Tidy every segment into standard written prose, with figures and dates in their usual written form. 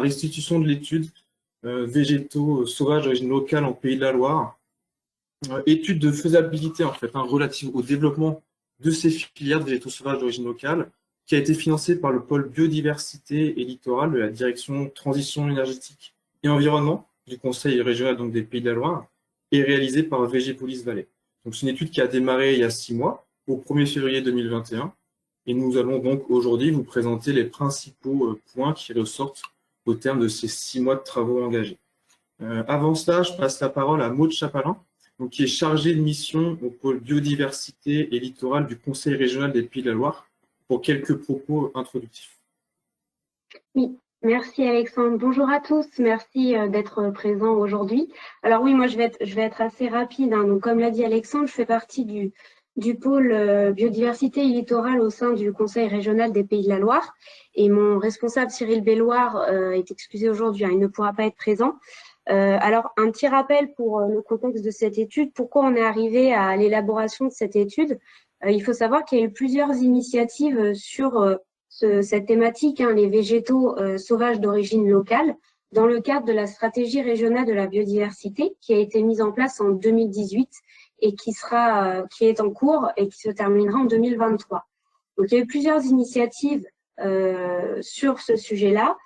restitution de l'étude végétaux sauvages d'origine locale en Pays de la Loire. Étude de faisabilité en fait, relative au développement de ces filières de végétaux sauvages d'origine locale, qui a été financée par le pôle biodiversité et littoral de la direction transition énergétique et environnement du Conseil régional donc, des Pays de la Loire et réalisée par Végépolis Vallée. Donc c'est une étude qui a démarré il y a 6 mois, au 1er février 2021, et nous allons donc aujourd'hui vous présenter les principaux points qui ressortent au terme de ces 6 mois de travaux engagés. Avant cela, je passe la parole à Maud Chapalin, donc, qui est chargée de mission au pôle biodiversité et littoral du Conseil régional des Pays de la Loire, pour quelques propos introductifs. Oui, merci Alexandre. Bonjour à tous, merci d'être présents aujourd'hui. Alors oui, moi je vais être assez rapide. Donc, comme l'a dit Alexandre, je fais partie du pôle biodiversité et littoral au sein du Conseil régional des Pays de la Loire. Et mon responsable Cyril Belloir est excusé aujourd'hui, il ne pourra pas être présent. Alors, un petit rappel pour le contexte de cette étude. Pourquoi on est arrivé à l'élaboration de cette étude? Il faut savoir qu'il y a eu plusieurs initiatives sur cette thématique, les végétaux sauvages d'origine locale, dans le cadre de la stratégie régionale de la biodiversité qui a été mise en place en 2018 et qui est en cours et qui se terminera en 2023. Donc, il y a eu plusieurs initiatives sur ce sujet-là,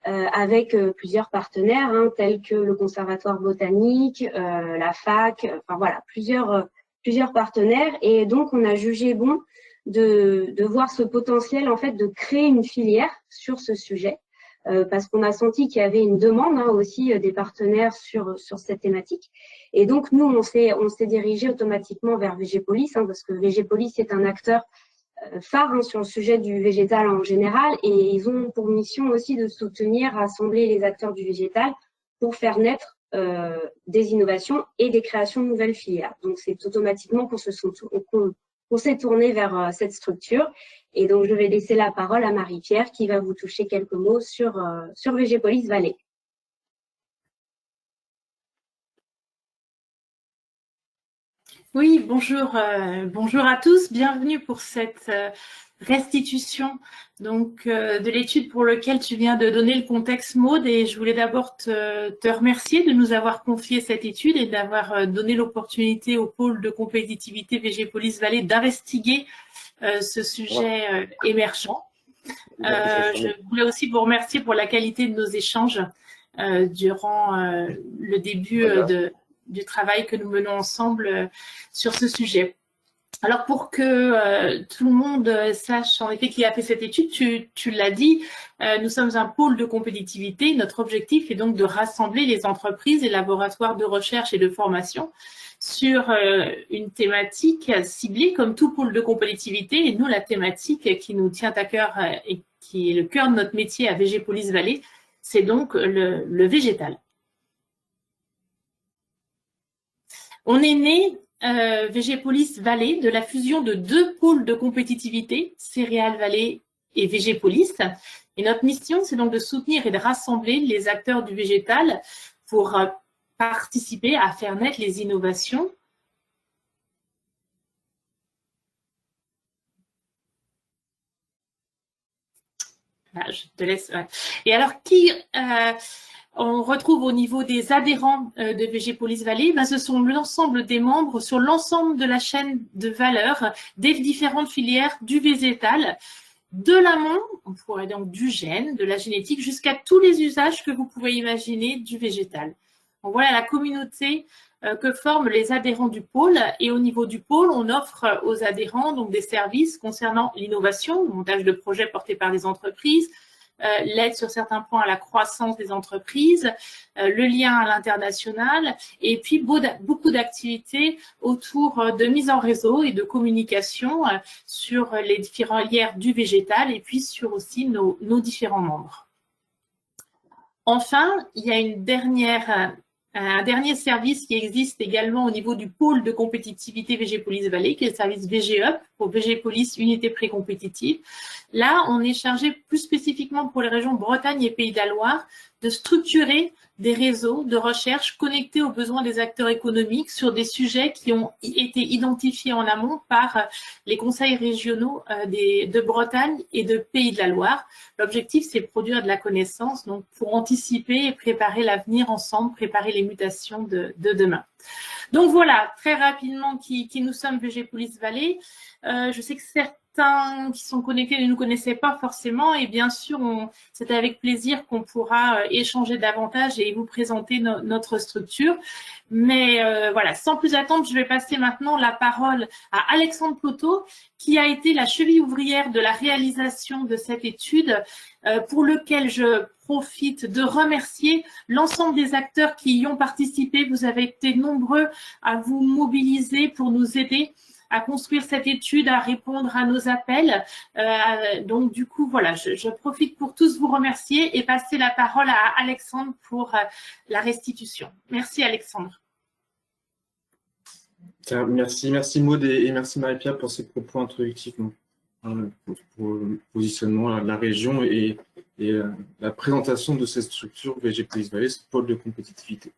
avec plusieurs partenaires, tels que le Conservatoire botanique, la fac, enfin voilà, plusieurs partenaires. Et donc, on a jugé bon de voir ce potentiel, en fait, de créer une filière sur ce sujet, parce qu'on a senti qu'il y avait une demande aussi des partenaires sur cette thématique. Et donc, nous, on s'est dirigé automatiquement vers Végépolis, parce que Végépolis est un acteur phare sur le sujet du végétal en général, et ils ont pour mission aussi de soutenir, rassembler les acteurs du végétal pour faire naître des innovations et des créations de nouvelles filières. Donc, c'est automatiquement qu'on s'est tourné vers cette structure. Et donc, je vais laisser la parole à Marie-Pierre qui va vous toucher quelques mots sur Végépolis Vallée. Oui, bonjour à tous, bienvenue pour cette restitution donc de l'étude pour laquelle tu viens de donner le contexte, Maud, et je voulais d'abord te remercier de nous avoir confié cette étude et d'avoir donné l'opportunité au pôle de compétitivité Végépolis Vallée d'investiguer ce sujet émergent. Je voulais aussi vous remercier pour la qualité de nos échanges durant le début du travail que nous menons ensemble sur ce sujet. Alors, pour que tout le monde sache en effet qui a fait cette étude, tu l'as dit, nous sommes un pôle de compétitivité. Notre objectif est donc de rassembler les entreprises et laboratoires de recherche et de formation sur une thématique ciblée comme tout pôle de compétitivité. Et nous, la thématique qui nous tient à cœur et qui est le cœur de notre métier à Végépolis Vallée, c'est donc le végétal. On est né Végépolis Vallée de la fusion de 2 pôles de compétitivité, Céréales Vallée et Végépolis. Et notre mission, c'est donc de soutenir et de rassembler les acteurs du végétal pour participer à faire naître les innovations. Ah, je te laisse. Ouais. Et alors, qui on retrouve au niveau des adhérents de Végépolis Vallée, ce sont l'ensemble des membres sur l'ensemble de la chaîne de valeur des différentes filières du végétal, de l'amont, on pourrait donc du gène, de la génétique, jusqu'à tous les usages que vous pouvez imaginer du végétal. Donc voilà la communauté que forment les adhérents du pôle. Et au niveau du pôle, on offre aux adhérents donc des services concernant l'innovation, le montage de projets portés par des entreprises, l'aide sur certains points à la croissance des entreprises, le lien à l'international, et puis beaucoup d'activités autour de mise en réseau et de communication sur les différentes filières du végétal et puis sur aussi nos différents membres. Enfin, il y a un dernier service qui existe également au niveau du pôle de compétitivité Végépolis Vallée, qui est le service VGUp, pour VGPolis, unité précompétitive. Là, on est chargé plus spécifiquement pour les régions Bretagne et Pays de la Loire de structurer des réseaux de recherche connectés aux besoins des acteurs économiques sur des sujets qui ont été identifiés en amont par les conseils régionaux de Bretagne et de Pays de la Loire. L'objectif, c'est de produire de la connaissance, donc pour anticiper et préparer l'avenir ensemble, préparer les mutations de demain. Donc voilà, très rapidement, qui nous sommes VGPolis Valais. Je sais que certains qui sont connectés ne nous connaissaient pas forcément et bien sûr, c'est avec plaisir qu'on pourra échanger davantage et vous présenter notre structure. Mais voilà, sans plus attendre, je vais passer maintenant la parole à Alexandre Plotot, qui a été la cheville ouvrière de la réalisation de cette étude, pour lequel je profite de remercier l'ensemble des acteurs qui y ont participé. Vous avez été nombreux à vous mobiliser pour nous aider à construire cette étude, à répondre à nos appels. Donc, du coup, voilà, je profite pour tous vous remercier et passer la parole à Alexandre pour la restitution. Merci, Alexandre. Merci Maud et merci Marie-Pierre pour ces propos introductifs pour le positionnement de la région et la présentation de cette structure VGPolis Valais, ce pôle de compétitivité.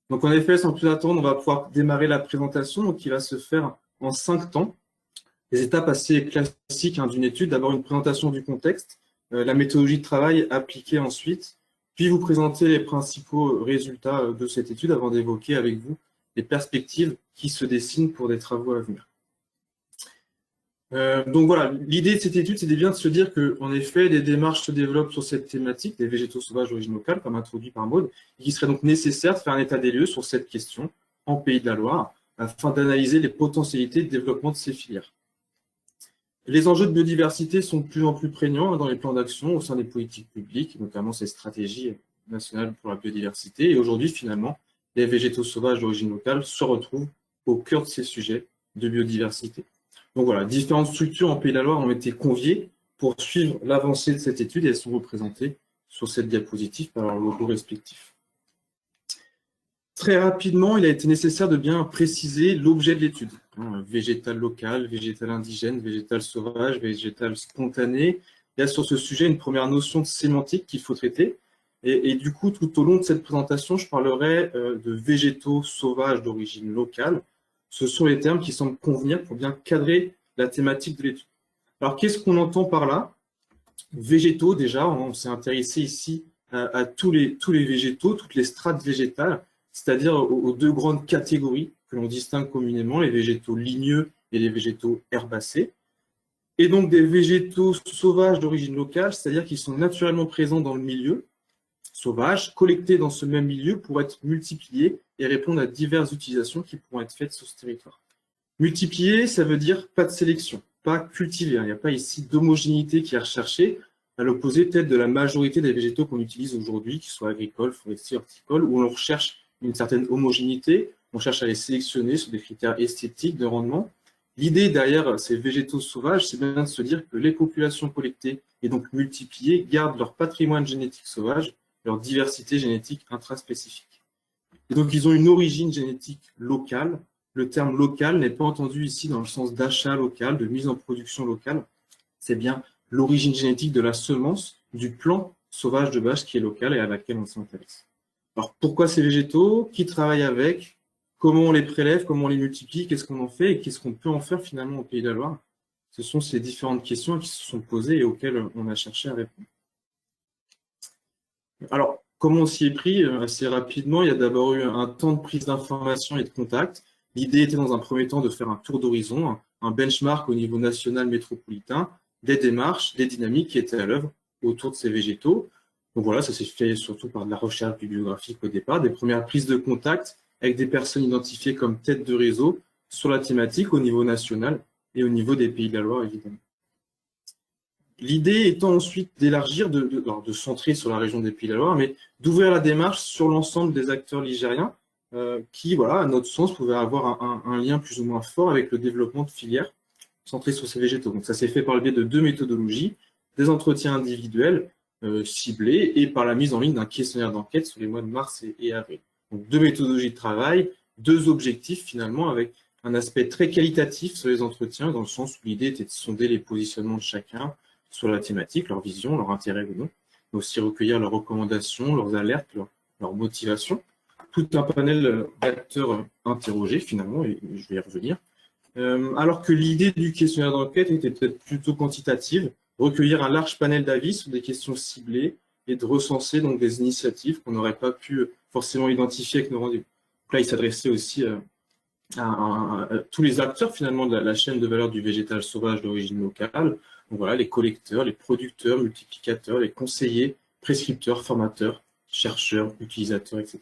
Donc, en effet, sans plus attendre, on va pouvoir démarrer la présentation qui va se faire en 5 temps. Les étapes assez classiques d'une étude. D'abord, une présentation du contexte, la méthodologie de travail appliquée ensuite, puis vous présenter les principaux résultats de cette étude avant d'évoquer avec vous les perspectives qui se dessinent pour des travaux à venir. Donc voilà, l'idée de cette étude, c'est bien de se dire qu'en effet, des démarches se développent sur cette thématique des végétaux sauvages d'origine locale, comme introduit par Maud, et qu'il serait donc nécessaire de faire un état des lieux sur cette question en Pays de la Loire, afin d'analyser les potentialités de développement de ces filières. Les enjeux de biodiversité sont de plus en plus prégnants dans les plans d'action au sein des politiques publiques, notamment ces stratégies nationales pour la biodiversité. Et aujourd'hui, finalement, les végétaux sauvages d'origine locale se retrouvent au cœur de ces sujets de biodiversité. Donc voilà, différentes structures en Pays de la Loire ont été conviées pour suivre l'avancée de cette étude et elles sont représentées sur cette diapositive par leurs logos respectifs. Très rapidement, il a été nécessaire de bien préciser l'objet de l'étude. Végétal local, végétal indigène, végétal sauvage, végétal spontané. Il y a sur ce sujet une première notion de sémantique qu'il faut traiter. Et du coup, tout au long de cette présentation, je parlerai de végétaux sauvages d'origine locale. Ce sont les termes qui semblent convenir pour bien cadrer la thématique de l'étude. Alors, qu'est-ce qu'on entend par là? Végétaux, déjà, on s'est intéressé ici à tous les végétaux, toutes les strates végétales, c'est-à-dire aux deux grandes catégories que l'on distingue communément, les végétaux ligneux et les végétaux herbacés. Et donc des végétaux sauvages d'origine locale, c'est-à-dire qu'ils sont naturellement présents dans le milieu sauvage, collectés dans ce même milieu pour être multipliés et répondre à diverses utilisations qui pourront être faites sur ce territoire. Multiplier, ça veut dire pas de sélection, pas cultiver. Il n'y a pas ici d'homogénéité qui est recherchée, à l'opposé peut-être de la majorité des végétaux qu'on utilise aujourd'hui, qu'ils soient agricoles, forestiers, horticoles, où on recherche une certaine homogénéité, on cherche à les sélectionner sur des critères esthétiques de rendement. L'idée derrière ces végétaux sauvages, c'est bien de se dire que les populations collectées et donc multipliées gardent leur patrimoine génétique sauvage, leur diversité génétique intraspécifique. Et donc ils ont une origine génétique locale. Le terme local n'est pas entendu ici dans le sens d'achat local, de mise en production locale. C'est bien l'origine génétique de la semence du plant sauvage de base qui est local et à laquelle on s'intéresse. Alors, pourquoi ces végétaux? Qui travaille avec? Comment on les prélève? Comment on les multiplie? Qu'est-ce qu'on en fait? Et qu'est-ce qu'on peut en faire finalement au Pays de la Loire? Ce sont ces différentes questions qui se sont posées et auxquelles on a cherché à répondre. Alors, comment on s'y est pris? Assez rapidement, il y a d'abord eu un temps de prise d'information et de contact. L'idée était dans un premier temps de faire un tour d'horizon, un benchmark au niveau national métropolitain, des démarches, des dynamiques qui étaient à l'œuvre autour de ces végétaux. Donc voilà, ça s'est fait surtout par de la recherche bibliographique au départ, des premières prises de contact avec des personnes identifiées comme tête de réseau sur la thématique au niveau national et au niveau des Pays de la Loire, évidemment. L'idée étant ensuite d'élargir, de centrer sur la région des Pays de la Loire, mais d'ouvrir la démarche sur l'ensemble des acteurs ligériens qui, voilà, à notre sens, pouvaient avoir un lien plus ou moins fort avec le développement de filières centrées sur ces végétaux. Donc ça s'est fait par le biais de deux méthodologies, des entretiens individuels ciblés et par la mise en ligne d'un questionnaire d'enquête sur les mois de mars et avril. Donc deux méthodologies de travail, deux objectifs finalement avec un aspect très qualitatif sur les entretiens, dans le sens où l'idée était de sonder les positionnements de chacun sur la thématique, leur vision, leur intérêt ou non, mais aussi recueillir leurs recommandations, leurs alertes, leurs motivations. Tout un panel d'acteurs interrogés, finalement, et je vais y revenir. Alors que l'idée du questionnaire d'enquête était peut-être plutôt quantitative, recueillir un large panel d'avis sur des questions ciblées et de recenser donc des initiatives qu'on n'aurait pas pu forcément identifier avec nos rendez-vous. Là, il s'adressait aussi à tous les acteurs finalement de la chaîne de valeur du végétal sauvage d'origine locale. Donc voilà, les collecteurs, les producteurs, multiplicateurs, les conseillers, prescripteurs, formateurs, chercheurs, utilisateurs, etc.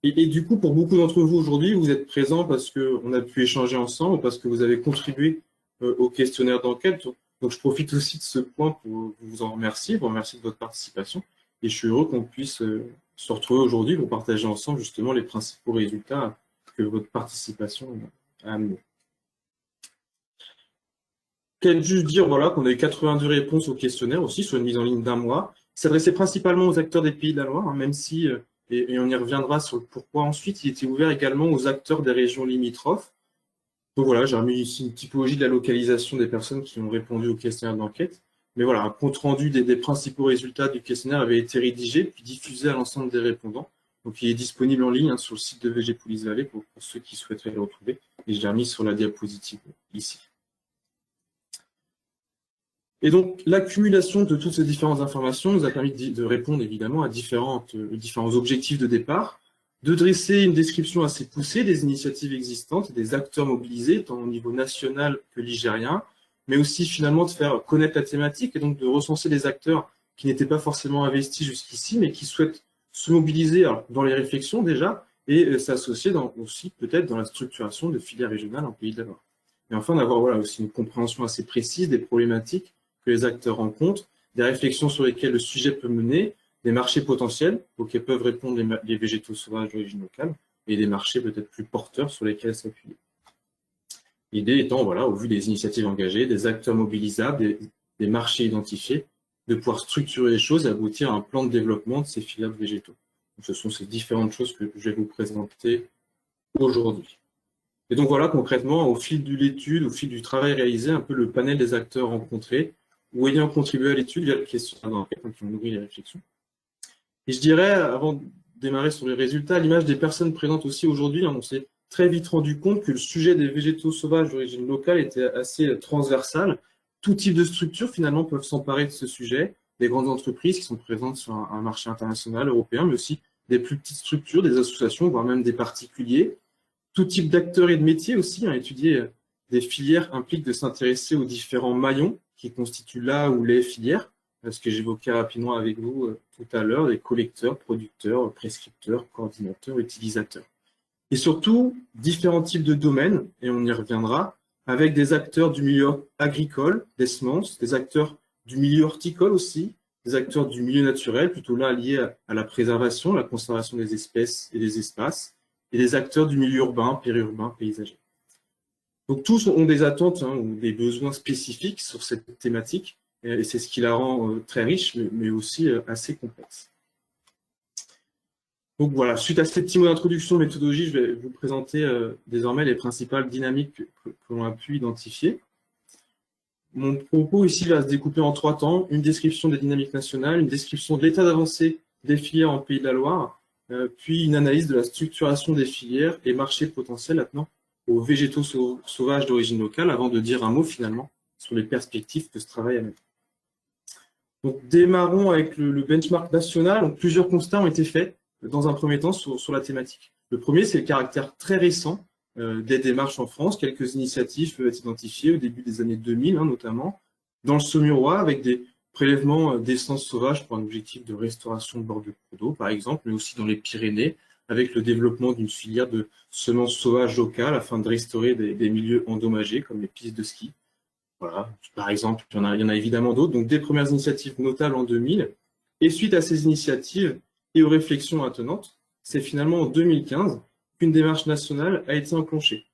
Et du coup, pour beaucoup d'entre vous aujourd'hui, vous êtes présents parce qu'on a pu échanger ensemble, parce que vous avez contribué au questionnaire d'enquête. Donc, je profite aussi de ce point pour vous en remercier, vous remercier de votre participation. Et je suis heureux qu'on puisse se retrouver aujourd'hui pour partager ensemble justement les principaux résultats que votre participation a amenés. Peut-être juste dire voilà, qu'on a eu 82 réponses au questionnaire aussi, sur une mise en ligne d'1 mois. Il s'adressait principalement aux acteurs des Pays de la Loire, hein, même si, et on y reviendra sur le pourquoi ensuite, il était ouvert également aux acteurs des régions limitrophes. Donc voilà, j'ai remis ici une typologie de la localisation des personnes qui ont répondu au questionnaire d'enquête. Mais voilà, un compte-rendu des principaux résultats du questionnaire avait été rédigé puis diffusé à l'ensemble des répondants. Donc il est disponible en ligne sur le site de VG Police Vallée pour ceux qui souhaiteraient le retrouver. Et je l'ai remis sur la diapositive ici. Et donc, l'accumulation de toutes ces différentes informations nous a permis de répondre évidemment à différents objectifs de départ, de dresser une description assez poussée des initiatives existantes et des acteurs mobilisés, tant au niveau national que ligérien, mais aussi finalement de faire connaître la thématique et donc de recenser les acteurs qui n'étaient pas forcément investis jusqu'ici, mais qui souhaitent se mobiliser dans les réflexions déjà et s'associer aussi peut-être dans la structuration de filières régionales en Pays de la Loire. Et enfin, d'avoir voilà, aussi une compréhension assez précise des problématiques que les acteurs rencontrent, des réflexions sur lesquelles le sujet peut mener, des marchés potentiels auxquels peuvent répondre les végétaux sauvages d'origine locale, et des marchés peut-être plus porteurs sur lesquels s'appuyer. L'idée étant, voilà, au vu des initiatives engagées, des acteurs mobilisables, des marchés identifiés, de pouvoir structurer les choses et aboutir à un plan de développement de ces filières de végétaux. Donc, ce sont ces différentes choses que je vais vous présenter aujourd'hui. Et donc voilà, concrètement, au fil de l'étude, au fil du travail réalisé, un peu le panel des acteurs rencontrés, ou ayant contribué à l'étude via le questionnaire d'enquête, qui ont nourri les réflexions. Et je dirais, avant de démarrer sur les résultats, à l'image des personnes présentes aussi aujourd'hui, on s'est très vite rendu compte que le sujet des végétaux sauvages d'origine locale était assez transversal. Tout type de structures, finalement, peuvent s'emparer de ce sujet. Des grandes entreprises qui sont présentes sur un marché international, européen, mais aussi des plus petites structures, des associations, voire même des particuliers. Tout type d'acteurs et de métiers aussi. Étudier des filières implique de s'intéresser aux différents maillons qui constituent là ou les filières, ce que j'évoquais rapidement avec vous tout à l'heure, les collecteurs, producteurs, prescripteurs, coordinateurs, utilisateurs. Et surtout, différents types de domaines, et on y reviendra, avec des acteurs du milieu agricole, des semences, des acteurs du milieu horticole aussi, des acteurs du milieu naturel, plutôt là liés à la préservation, la conservation des espèces et des espaces, et des acteurs du milieu urbain, périurbain, paysager. Donc tous ont des attentes ou des besoins spécifiques sur cette thématique, et c'est ce qui la rend très riche, mais aussi assez complexe. Donc voilà, suite à ces petits mots d'introduction méthodologie, je vais vous présenter désormais les principales dynamiques que l'on a pu identifier. Mon propos ici va se découper en 3 temps, une description des dynamiques nationales, une description de l'état d'avancée des filières en Pays de la Loire, puis une analyse de la structuration des filières et marchés potentiels attenant aux végétaux sauvages d'origine locale, avant de dire un mot finalement sur les perspectives que ce travail amène. Donc démarrons avec le benchmark national. Donc, plusieurs constats ont été faits dans un premier temps sur la thématique. Le premier, c'est le caractère très récent des démarches en France. Quelques initiatives peuvent être identifiées au début des années 2000, notamment dans le Saumurois, avec des prélèvements d'essences sauvages pour un objectif de restauration de bords de cours d'eau, par exemple, mais aussi dans les Pyrénées, avec le développement d'une filière de semences sauvages locales afin de restaurer des milieux endommagés, comme les pistes de ski. Voilà, par exemple, il y en a évidemment d'autres. Donc, des premières initiatives notables en 2000. Et suite à ces initiatives et aux réflexions attenantes, c'est finalement en 2015 qu'une démarche nationale a été enclenchée.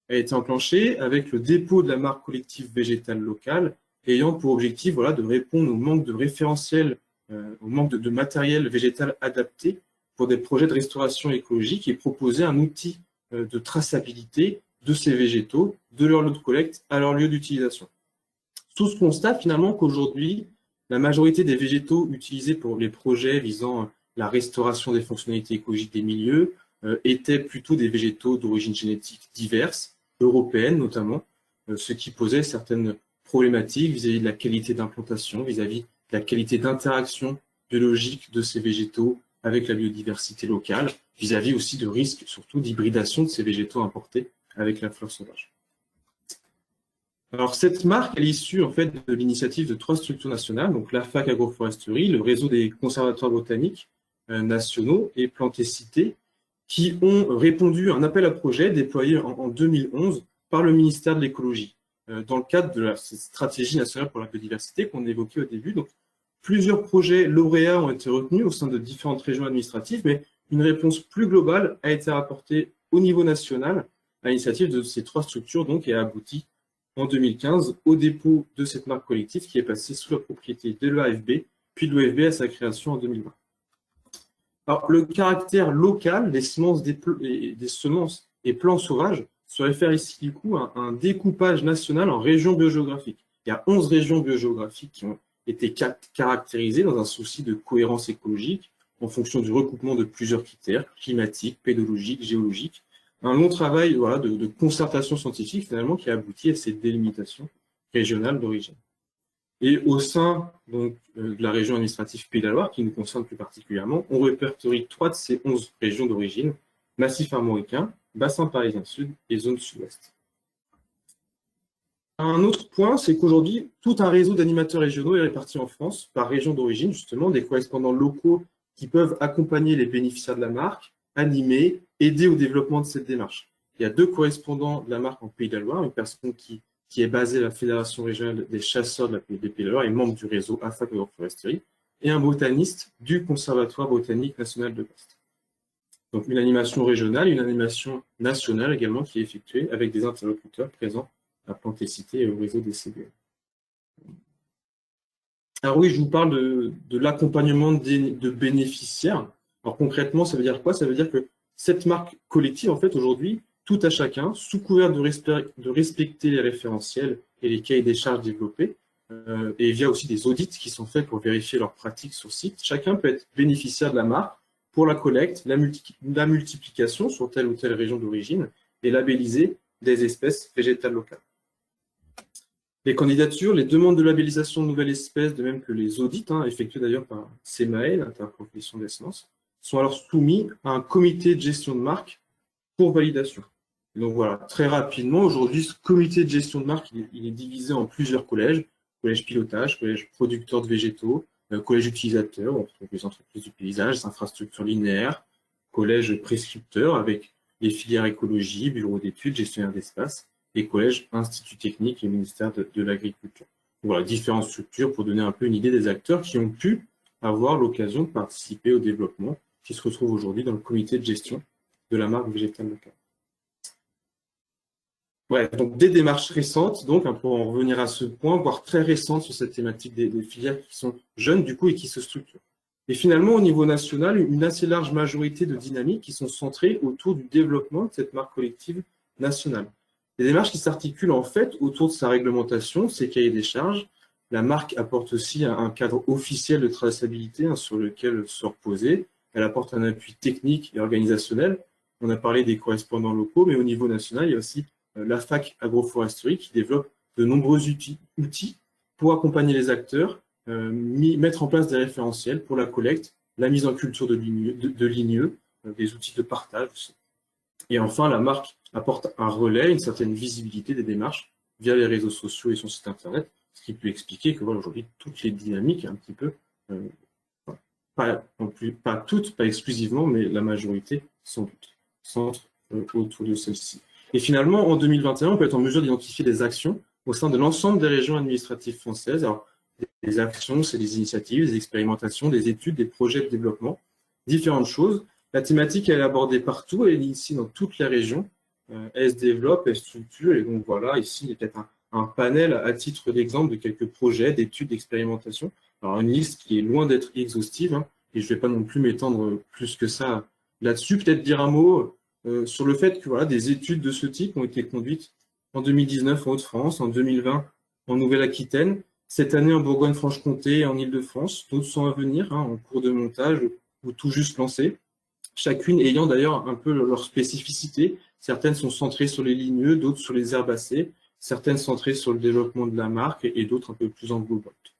Elle a été enclenchée avec le dépôt de la marque collective végétale locale, ayant pour objectif voilà, de répondre au manque de référentiel, au manque de matériel végétal adapté pour des projets de restauration écologique et proposer un outil de traçabilité, de ces végétaux, de leur lieu de collecte à leur lieu d'utilisation. Sous ce constat, finalement, qu'aujourd'hui, la majorité des végétaux utilisés pour les projets visant la restauration des fonctionnalités écologiques des milieux étaient plutôt des végétaux d'origine génétique diverse, européenne notamment, ce qui posait certaines problématiques vis-à-vis de la qualité d'implantation, vis-à-vis de la qualité d'interaction biologique de ces végétaux avec la biodiversité locale, vis-à-vis aussi de risques, surtout d'hybridation de ces végétaux importés avec la flore sauvage. Alors, cette marque, elle est issue en fait de l'initiative de 3 structures nationales, donc la FAC Agroforesterie, le réseau des conservatoires botaniques nationaux et Plantécité, qui ont répondu à un appel à projet déployé en 2011 par le ministère de l'Écologie, dans le cadre de la stratégie nationale pour la biodiversité qu'on évoquait au début. Donc, plusieurs projets lauréats ont été retenus au sein de différentes régions administratives, mais une réponse plus globale a été apportée au niveau national à l'initiative de ces 3 structures donc, et a abouti en 2015 au dépôt de cette marque collective qui est passée sous la propriété de l'AFB, puis de l'OFB à sa création en 2020. Alors, le caractère local des semences, des semences et plants sauvages se réfère ici du coup à un découpage national en régions biogéographiques. Il y a 11 régions biogéographiques qui ont été caractérisées dans un souci de cohérence écologique en fonction du recoupement de plusieurs critères climatiques, pédologiques, géologiques. Un long travail voilà, de concertation scientifique finalement qui a abouti à ces délimitations régionales d'origine. Et au sein donc, de la région administrative Pays de la Loire, qui nous concerne plus particulièrement, on répertorie 3 de ces 11 régions d'origine, massif armoricain, bassin parisien sud et zone sud-ouest. Un autre point, c'est qu'aujourd'hui, tout un réseau d'animateurs régionaux est réparti en France par région d'origine, justement, des correspondants locaux qui peuvent accompagner les bénéficiaires de la marque, animer, aider au développement de cette démarche. Il y a 2 correspondants de la marque en Pays de la Loire, une personne qui est basée à la Fédération régionale des chasseurs des Pays de la Loire et membre du réseau AFAC Agroforesterie, et un botaniste du Conservatoire botanique national de Brest. Donc une animation régionale, une animation nationale également qui est effectuée avec des interlocuteurs présents à Plantécité et au réseau des CBE. Alors oui, je vous parle de l'accompagnement de bénéficiaires. Alors concrètement, ça veut dire quoi? Ça veut dire que cette marque collective, en fait, aujourd'hui, tout à chacun, sous couvert de respecter les référentiels et les cahiers des charges développés, et via aussi des audits qui sont faits pour vérifier leurs pratiques sur site, chacun peut être bénéficiaire de la marque pour la collecte, la multiplication sur telle ou telle région d'origine et labelliser des espèces végétales locales. Les candidatures, les demandes de labellisation de nouvelles espèces, de même que les audits, effectués d'ailleurs par CMAE, l'interprofession des semences, sont alors soumis à un comité de gestion de marque pour validation. Et donc voilà, très rapidement, aujourd'hui, ce comité de gestion de marque, il est divisé en plusieurs collèges, collège pilotage, collège producteur de végétaux, collège utilisateur, on retrouve les entreprises du paysage, les infrastructures linéaires, collège prescripteur avec les filières écologie, bureau d'études, gestionnaire d'espace, et collège institut technique et ministère de l'agriculture. Voilà, différentes structures pour donner un peu une idée des acteurs qui ont pu avoir l'occasion de participer au développement, qui se retrouvent aujourd'hui dans le comité de gestion de la marque végétale locale. Ouais, donc des démarches récentes, donc pour en revenir à ce point, voire très récentes sur cette thématique des filières qui sont jeunes du coup et qui se structurent. Et finalement, au niveau national, une assez large majorité de dynamiques qui sont centrées autour du développement de cette marque collective nationale. Des démarches qui s'articulent en fait autour de sa réglementation, ses cahiers des charges. La marque apporte aussi un cadre officiel de traçabilité sur lequel se reposer. Elle apporte un appui technique et organisationnel. On a parlé des correspondants locaux, mais au niveau national, il y a aussi la FAC Agroforesterie qui développe de nombreux outils pour accompagner les acteurs, mettre en place des référentiels pour la collecte, la mise en culture de ligneux, des outils de partage aussi. Et enfin, la marque apporte un relais, une certaine visibilité des démarches via les réseaux sociaux et son site internet, ce qui peut expliquer que voilà, aujourd'hui, toutes les dynamiques, un petit peu, pas toutes, pas exclusivement, mais la majorité sans doute, centrent autour de celle-ci. Et finalement, en 2021, on peut être en mesure d'identifier des actions au sein de l'ensemble des régions administratives françaises. Alors, des actions, c'est des initiatives, des expérimentations, des études, des projets de développement, différentes choses. La thématique, elle est abordée partout, elle est ici dans toutes les régions. Elle se développe, elle se structure, et donc voilà, ici, il y a peut-être un panel à titre d'exemple de quelques projets, d'études, d'expérimentation. Alors, une liste qui est loin d'être exhaustive, et je ne vais pas non plus m'étendre plus que ça là-dessus. Peut-être dire un mot sur le fait que voilà, des études de ce type ont été conduites en 2019 en Hauts-de-France, en 2020 en Nouvelle-Aquitaine, cette année en Bourgogne-Franche-Comté et en Île-de-France. D'autres sont à venir, hein, en cours de montage ou tout juste lancées, chacune ayant d'ailleurs un peu leur spécificité. Certaines sont centrées sur les ligneux, d'autres sur les herbacées, certaines centrées sur le développement de la marque et d'autres un peu plus englobantes.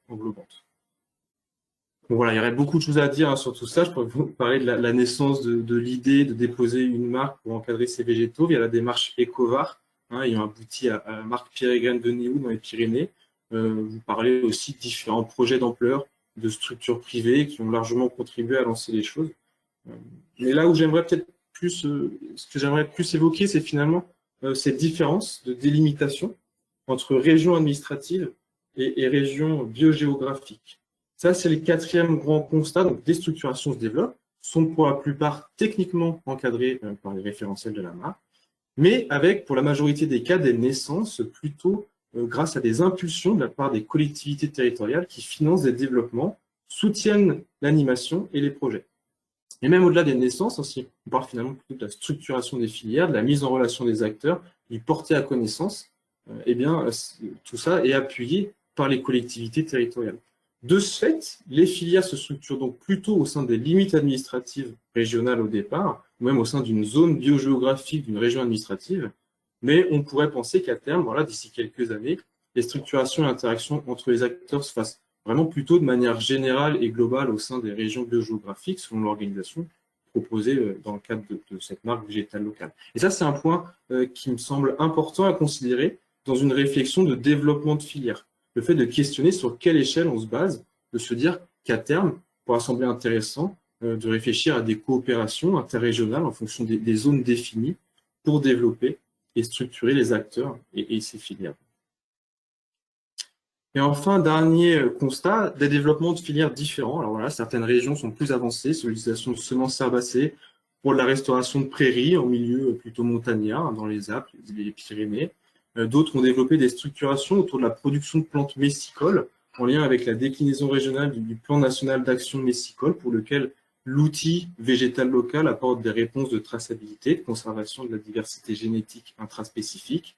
Donc voilà, il y aurait beaucoup de choses à dire, hein, sur tout ça. Je pourrais vous parler de la naissance de l'idée de déposer une marque pour encadrer ces végétaux via la démarche Ecovar, hein, ayant abouti à la marque Pierre et Graines de Néou dans les Pyrénées. Vous parlez aussi de différents projets d'ampleur, de structures privées qui ont largement contribué à lancer les choses. Mais là où j'aimerais peut-être plus, ce que j'aimerais plus évoquer, c'est finalement cette différence de délimitation entre régions administratives et régions biogéographiques. Ça, c'est le quatrième grand constat. Donc, des structurations se développent, sont pour la plupart techniquement encadrées par les référentiels de la marque, mais avec, pour la majorité des cas, des naissances plutôt grâce à des impulsions de la part des collectivités territoriales qui financent des développements, soutiennent l'animation et les projets. Et même au-delà des naissances, aussi, on parle finalement plutôt de la structuration des filières, de la mise en relation des acteurs, du porté à connaissance. Eh bien, tout ça est appuyé par les collectivités territoriales. De ce fait, les filières se structurent donc plutôt au sein des limites administratives régionales au départ, ou même au sein d'une zone biogéographique d'une région administrative, mais on pourrait penser qu'à terme, voilà, d'ici quelques années, les structurations et interactions entre les acteurs se fassent vraiment plutôt de manière générale et globale au sein des régions biogéographiques, selon l'organisation proposée dans le cadre de cette marque végétale locale. Et ça, c'est un point qui me semble important à considérer dans une réflexion de développement de filières. Le fait de questionner sur quelle échelle on se base, de se dire qu'à terme, il pourra sembler intéressant de réfléchir à des coopérations interrégionales en fonction des zones définies pour développer et structurer les acteurs et ces filières. Et enfin, dernier constat, des développements de filières différents. Alors voilà, certaines régions sont plus avancées sur l'utilisation de semences herbacées pour la restauration de prairies en milieu plutôt montagnard, dans les Alpes, les Pyrénées. D'autres ont développé des structurations autour de la production de plantes messicoles en lien avec la déclinaison régionale du plan national d'action messicole pour lequel l'outil végétal local apporte des réponses de traçabilité, de conservation de la diversité génétique intraspécifique.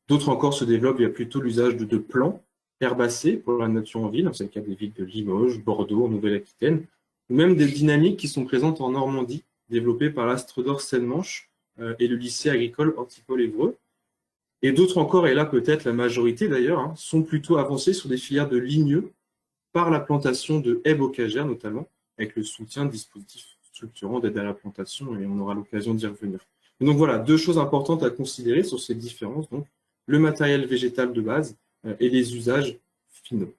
D'autres encore se développent via plutôt l'usage de plants herbacées pour la nature en ville, c'est le cas des villes de Limoges, Bordeaux, en Nouvelle-Aquitaine, ou même des dynamiques qui sont présentes en Normandie, développées par l'Astrodor Seine-Manche et le lycée agricole Hortipole-Évreux. Et d'autres encore, et là peut-être la majorité d'ailleurs, hein, sont plutôt avancées sur des filières de ligneux par la plantation de haies bocagères notamment, avec le soutien de dispositifs structurants d'aide à la plantation, et on aura l'occasion d'y revenir. Et donc voilà, deux choses importantes à considérer sur ces différences, donc le matériel végétal de base et les usages finaux.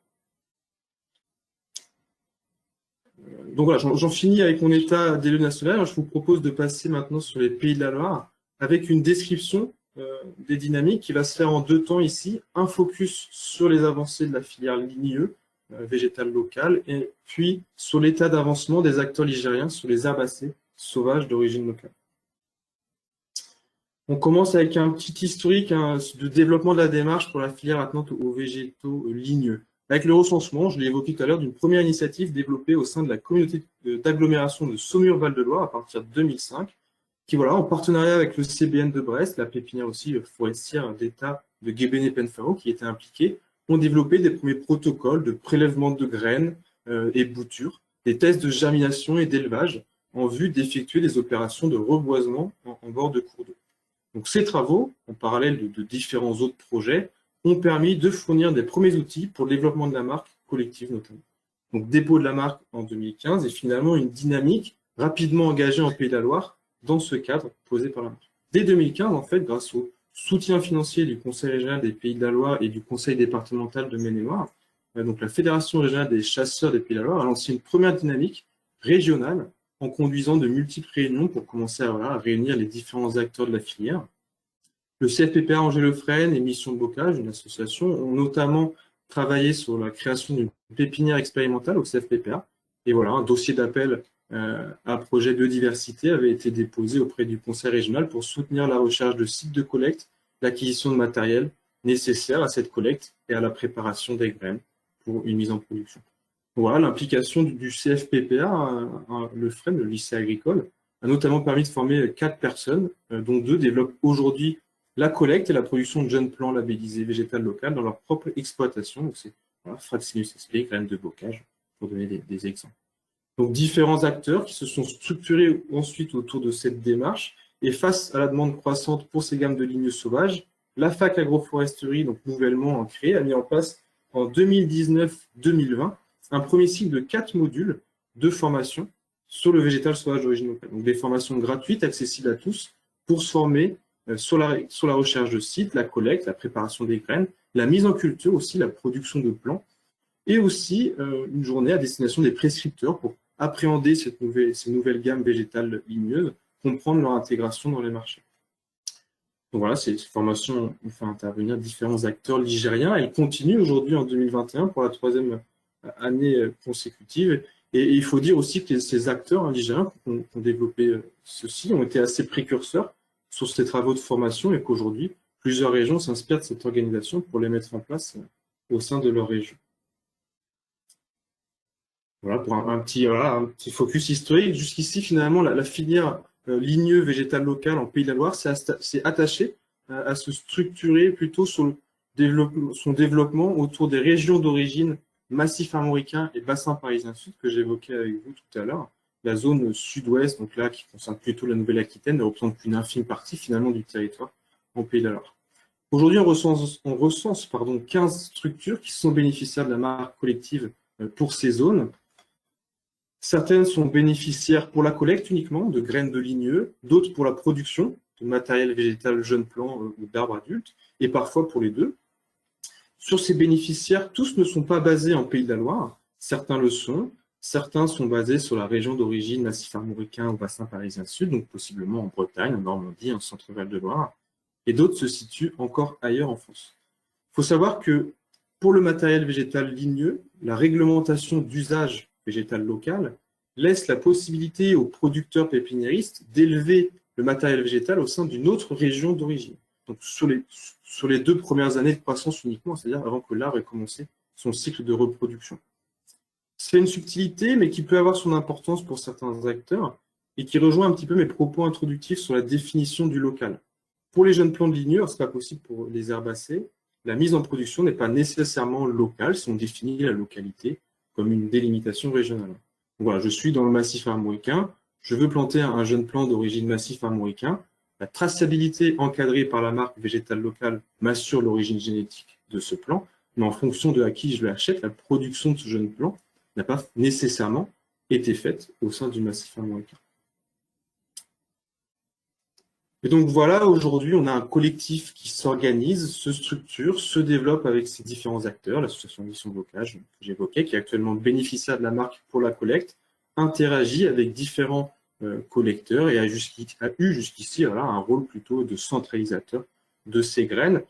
Donc voilà, j'en finis avec mon état des lieux national. Je vous propose de passer maintenant sur les Pays de la Loire avec une description des dynamiques qui va se faire en deux temps ici. Un focus sur les avancées de la filière ligneux, végétale locale, et puis sur l'état d'avancement des acteurs ligériens sur les herbacées sauvages d'origine locale. On commence avec un petit historique de développement de la démarche pour la filière attenante aux végétaux ligneux. Avec le recensement, je l'ai évoqué tout à l'heure, d'une première initiative développée au sein de la communauté d'agglomération de Saumur-Val-de-Loire à partir de 2005, qui, voilà, en partenariat avec le CBN de Brest, la pépinière aussi forestière d'État de Guébéné-Penfaro, qui était impliquée, ont développé des premiers protocoles de prélèvement de graines et boutures, des tests de germination et d'élevage en vue d'effectuer des opérations de reboisement en bord de cours d'eau. Donc, ces travaux, en parallèle de différents autres projets, ont permis de fournir des premiers outils pour le développement de la marque collective notamment. Donc, dépôt de la marque en 2015 et finalement une dynamique rapidement engagée en Pays de la Loire dans ce cadre posé par la marque. Dès 2015, en fait, grâce au soutien financier du Conseil régional des Pays de la Loire et du Conseil départemental de Maine-et-Loire, donc la Fédération régionale des chasseurs des Pays de la Loire a lancé une première dynamique régionale en conduisant de multiples réunions pour commencer à réunir les différents acteurs de la filière. Le CFPPA Angers-le-Frêne et Mission de Bocage, une association, ont notamment travaillé sur la création d'une pépinière expérimentale au CFPPA. Et voilà, un dossier d'appel à projet biodiversité avait été déposé auprès du Conseil régional pour soutenir la recherche de sites de collecte, l'acquisition de matériel nécessaire à cette collecte et à la préparation des graines pour une mise en production. Voilà l'implication du CFPPA, le FREN, le lycée agricole, a notamment permis de former 4 personnes, dont 2 développent aujourd'hui la collecte et la production de jeunes plants labellisés végétales locales dans leur propre exploitation. Donc c'est voilà, Fraxinus sp, graines de bocage, pour donner des exemples. Donc différents acteurs qui se sont structurés ensuite autour de cette démarche, et face à la demande croissante pour ces gammes de ligneux sauvages, la fac agroforesterie, donc nouvellement créée, a mis en place en 2019-2020 un premier cycle de 4 modules de formation sur le végétal sauvage d'origine locale. Donc des formations gratuites, accessibles à tous, pour se former sur la recherche de sites, la collecte, la préparation des graines, la mise en culture aussi, la production de plants, et aussi une journée à destination des prescripteurs pour appréhender ces nouvelles gammes végétales ligneuses, comprendre leur intégration dans les marchés. Donc voilà, ces formations ont fait intervenir différents acteurs ligériens. Elles continuent aujourd'hui en 2021 pour la 3e année consécutive. Et il faut dire aussi que ces acteurs ligériens qui ont développé ceci ont été assez précurseurs sur ces travaux de formation et qu'aujourd'hui, plusieurs régions s'inspirent de cette organisation pour les mettre en place au sein de leur région. Voilà, pour un petit focus historique. Jusqu'ici, finalement, la filière ligneux végétal local en Pays de la Loire s'est attachée à se structurer plutôt sur son développement autour des régions d'origine, massif armoricain et bassin parisien sud, que j'évoquais avec vous tout à l'heure. La zone sud-ouest, donc là, qui concerne plutôt la Nouvelle-Aquitaine, ne représente qu'une infime partie, finalement, du territoire en Pays de la Loire. Aujourd'hui, on recense 15 structures qui sont bénéficiaires de la marque collective pour ces zones. Certaines sont bénéficiaires pour la collecte uniquement de graines de ligneux, d'autres pour la production de matériel végétal jeunes plants ou d'arbres adultes, et parfois pour les deux. Sur ces bénéficiaires, tous ne sont pas basés en Pays de la Loire, certains le sont, certains sont basés sur la région d'origine massif armoricain ou bassin parisien sud, donc possiblement en Bretagne, en Normandie, en centre-val de Loire, et d'autres se situent encore ailleurs en France. Il faut savoir que pour le matériel végétal ligneux, la réglementation d'usage végétal local laisse la possibilité aux producteurs pépiniéristes d'élever le matériel végétal au sein d'une autre région d'origine. Donc sur les 2 premières années de croissance uniquement, c'est-à-dire avant que l'arbre ait commencé son cycle de reproduction. C'est une subtilité, mais qui peut avoir son importance pour certains acteurs et qui rejoint un petit peu mes propos introductifs sur la définition du local. Pour les jeunes plants de ligneux, ce n'est pas possible pour les herbacées, la mise en production n'est pas nécessairement locale si on définit la localité comme une délimitation régionale. Donc voilà, je suis dans le massif armoricain, je veux planter un jeune plant d'origine massif armoricain. La traçabilité encadrée par la marque végétale locale m'assure l'origine génétique de ce plant, mais en fonction de à qui je l'achète, la production de ce jeune plant n'a pas nécessairement été faite au sein du massif armoricain. Et donc voilà, aujourd'hui, on a un collectif qui s'organise, se structure, se développe avec ses différents acteurs, l'association Mission Blocage que j'évoquais, qui est actuellement bénéficiaire de la marque pour la collecte, interagit avec différents collecteurs et a eu jusqu'ici un rôle plutôt de centralisateur de ces graines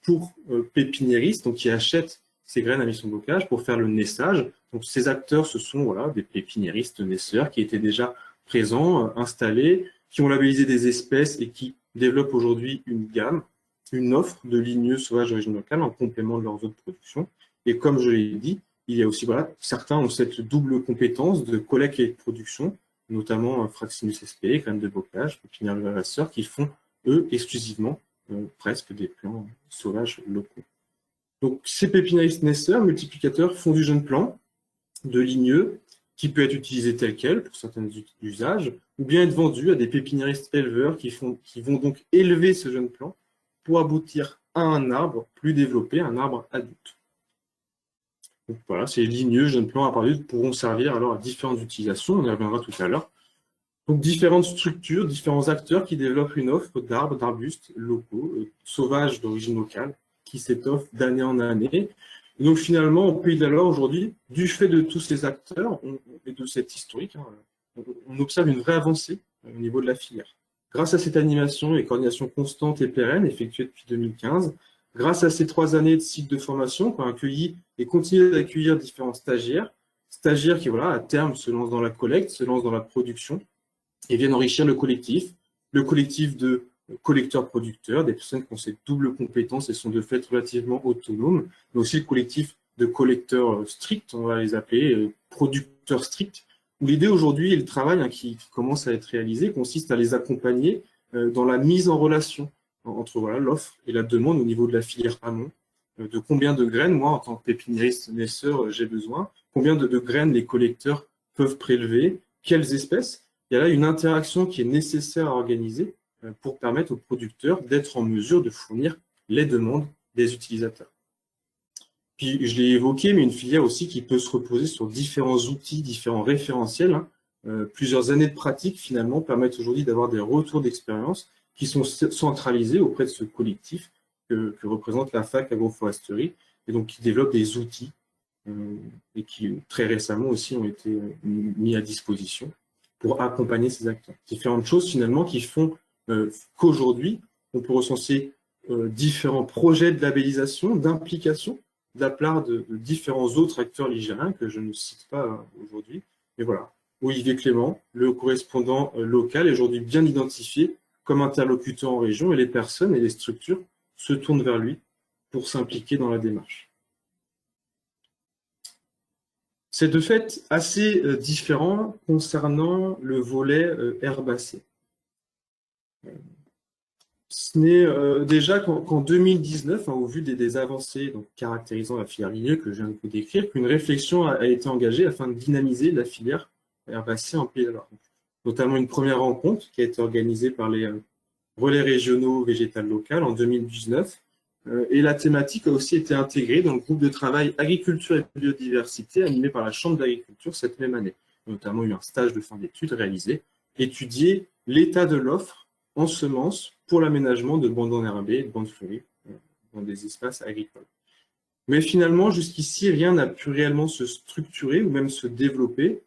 pour pépiniéristes, donc qui achètent ces graines à Mission Blocage pour faire le naissage. Donc ces acteurs, ce sont des pépiniéristes naisseurs qui étaient déjà présents, installés, qui ont labellisé des espèces et qui développent aujourd'hui une gamme, une offre de ligneux sauvages d'origine locale en complément de leurs autres productions. Et comme je l'ai dit, il y a aussi, certains ont cette double compétence de collecte et de production, notamment Fraxinus sp, graines de bocage, pépinières de ravasseurs, qui font, eux, exclusivement presque des plants sauvages locaux. Donc, ces pépiniéristes naisseurs, multiplicateurs, font du jeune plant, de ligneux, qui peut être utilisé tel quel pour certains usages, ou bien être vendu à des pépiniéristes éleveurs qui vont donc élever ce jeune plant pour aboutir à un arbre plus développé, un arbre adulte. Donc voilà, ces ligneux, jeunes plants, arbres adultes pourront servir alors à différentes utilisations, on y reviendra tout à l'heure. Donc différentes structures, différents acteurs qui développent une offre d'arbres, d'arbustes locaux, sauvages d'origine locale, qui s'étoffe d'année en année. Et donc finalement, au Pays de la Loire aujourd'hui, du fait de tous ces acteurs et de cette historique, on observe une vraie avancée au niveau de la filière. Grâce à cette animation et coordination constante et pérenne effectuée depuis 2015, grâce à ces 3 années de cycle de formation qu'on a accueilli et continué d'accueillir différents stagiaires qui, à terme, se lancent dans la collecte, se lancent dans la production et viennent enrichir le collectif de collecteurs-producteurs, des personnes qui ont cette double compétence et sont de fait relativement autonomes, mais aussi le collectif de collecteurs stricts, on va les appeler producteurs stricts, où l'idée aujourd'hui et le travail qui commence à être réalisé consiste à les accompagner dans la mise en relation entre voilà, l'offre et la demande au niveau de la filière amont, de combien de graines, moi, en tant que pépiniériste naisseur, j'ai besoin, combien de graines les collecteurs peuvent prélever, quelles espèces. Il y a là une interaction qui est nécessaire à organiser pour permettre aux producteurs d'être en mesure de fournir les demandes des utilisateurs. Puis, je l'ai évoqué, mais une filière aussi qui peut se reposer sur différents outils, différents référentiels. Plusieurs années de pratique, finalement, permettent aujourd'hui d'avoir des retours d'expérience qui sont centralisés auprès de ce collectif que représente la fac agroforesterie, et donc qui développe des outils et qui, très récemment aussi, ont été mis à disposition pour accompagner ces acteurs. Différentes choses, finalement, qui font qu'aujourd'hui, on peut recenser différents projets de labellisation, d'implication, de la part de différents autres acteurs ligériens que je ne cite pas aujourd'hui. Mais voilà, Olivier Clément, le correspondant local, est aujourd'hui bien identifié comme interlocuteur en région, et les personnes et les structures se tournent vers lui pour s'impliquer dans la démarche. C'est de fait assez différent concernant le volet herbacée. Ce n'est déjà qu'en 2019, au vu des avancées donc, caractérisant la filière ligneuse que je viens de vous décrire, qu'une réflexion a été engagée afin de dynamiser la filière herbacée en Pays de la Loire. Notamment une première rencontre qui a été organisée par les relais régionaux végétal local en 2019. Et la thématique a aussi été intégrée dans le groupe de travail agriculture et biodiversité animé par la Chambre d'agriculture cette même année. Il y a notamment eu un stage de fin d'études réalisé, étudier l'état de l'offre en semences pour l'aménagement de bandes enherbées et de bandes fleuries dans des espaces agricoles. Mais finalement, jusqu'ici, rien n'a pu réellement se structurer ou même se développer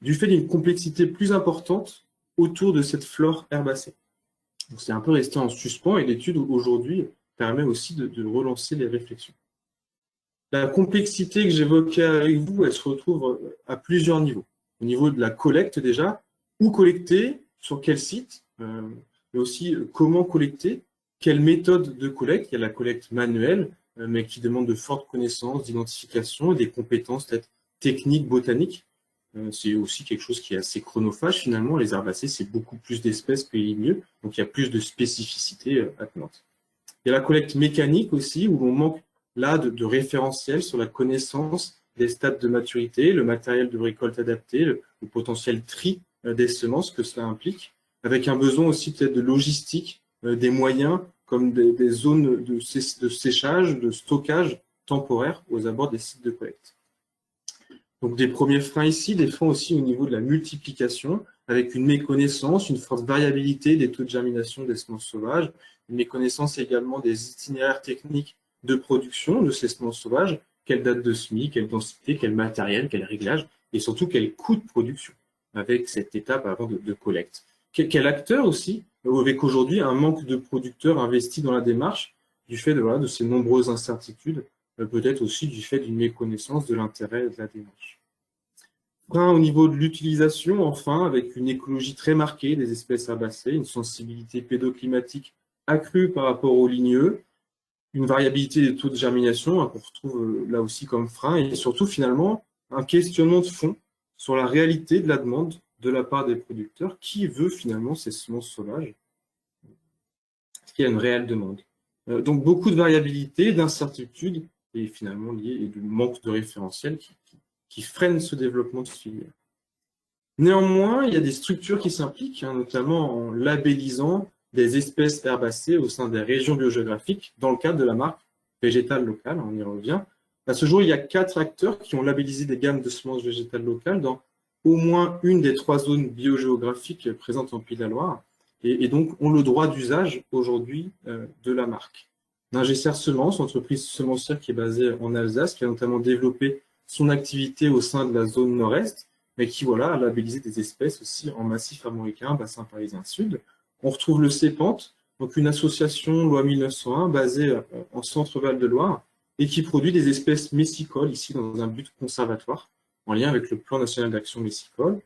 du fait d'une complexité plus importante autour de cette flore herbacée. C'est un peu resté en suspens et l'étude aujourd'hui permet aussi de relancer les réflexions. La complexité que j'évoquais avec vous, elle se retrouve à plusieurs niveaux. Au niveau de la collecte déjà, où collecter, sur quel site, mais aussi comment collecter, quelle méthode de collecte. Il y a la collecte manuelle, mais qui demande de fortes connaissances, d'identification, des compétences peut-être techniques, botaniques. C'est aussi quelque chose qui est assez chronophage finalement. Les herbacées, c'est beaucoup plus d'espèces que les ligneux, donc il y a plus de spécificité attenante. Il y a la collecte mécanique aussi, où on manque là de référentiels sur la connaissance des stades de maturité, le matériel de récolte adapté, le potentiel tri des semences que cela implique, avec un besoin aussi peut-être de logistique, des moyens comme des zones de séchage, de stockage temporaire aux abords des sites de collecte. Donc des premiers freins ici, des freins aussi au niveau de la multiplication, avec une méconnaissance, une forte variabilité des taux de germination des semences sauvages, une méconnaissance également des itinéraires techniques de production de ces semences sauvages, quelle date de semis, quelle densité, quel matériel, quel réglage, et surtout quel coût de production avec cette étape avant de collecte. Quel acteur aussi, avec aujourd'hui un manque de producteurs investis dans la démarche, du fait de ces nombreuses incertitudes, peut-être aussi du fait d'une méconnaissance de l'intérêt de la démarche. Frein au niveau de l'utilisation, enfin, avec une écologie très marquée des espèces herbacées, une sensibilité pédoclimatique accrue par rapport aux ligneux, une variabilité des taux de germination, qu'on retrouve là aussi comme frein, et surtout finalement un questionnement de fond sur la réalité de la demande de la part des producteurs. Qui veut finalement ces semences sauvages? Est-ce qu'il y a une réelle demande? Donc beaucoup de variabilité, d'incertitude, et finalement lié et du manque de référentiel qui freine ce développement de filière. Néanmoins, il y a des structures qui s'impliquent, notamment en labellisant des espèces herbacées au sein des régions biogéographiques dans le cadre de la marque végétale locale, on y revient. À ce jour, il y a 4 acteurs qui ont labellisé des gammes de semences végétales locales dans au moins une des 3 zones biogéographiques présentes en Pays de la Loire, et donc ont le droit d'usage aujourd'hui de la marque. Ningesser Semences, entreprise semencière qui est basée en Alsace, qui a notamment développé son activité au sein de la zone nord-est, mais qui a labellisé des espèces aussi en massif armoricain, bassin parisien sud. On retrouve le CEPANT, donc une association loi 1901 basée en centre-Val de Loire et qui produit des espèces messicoles ici dans un but conservatoire en lien avec le plan national d'action messicole.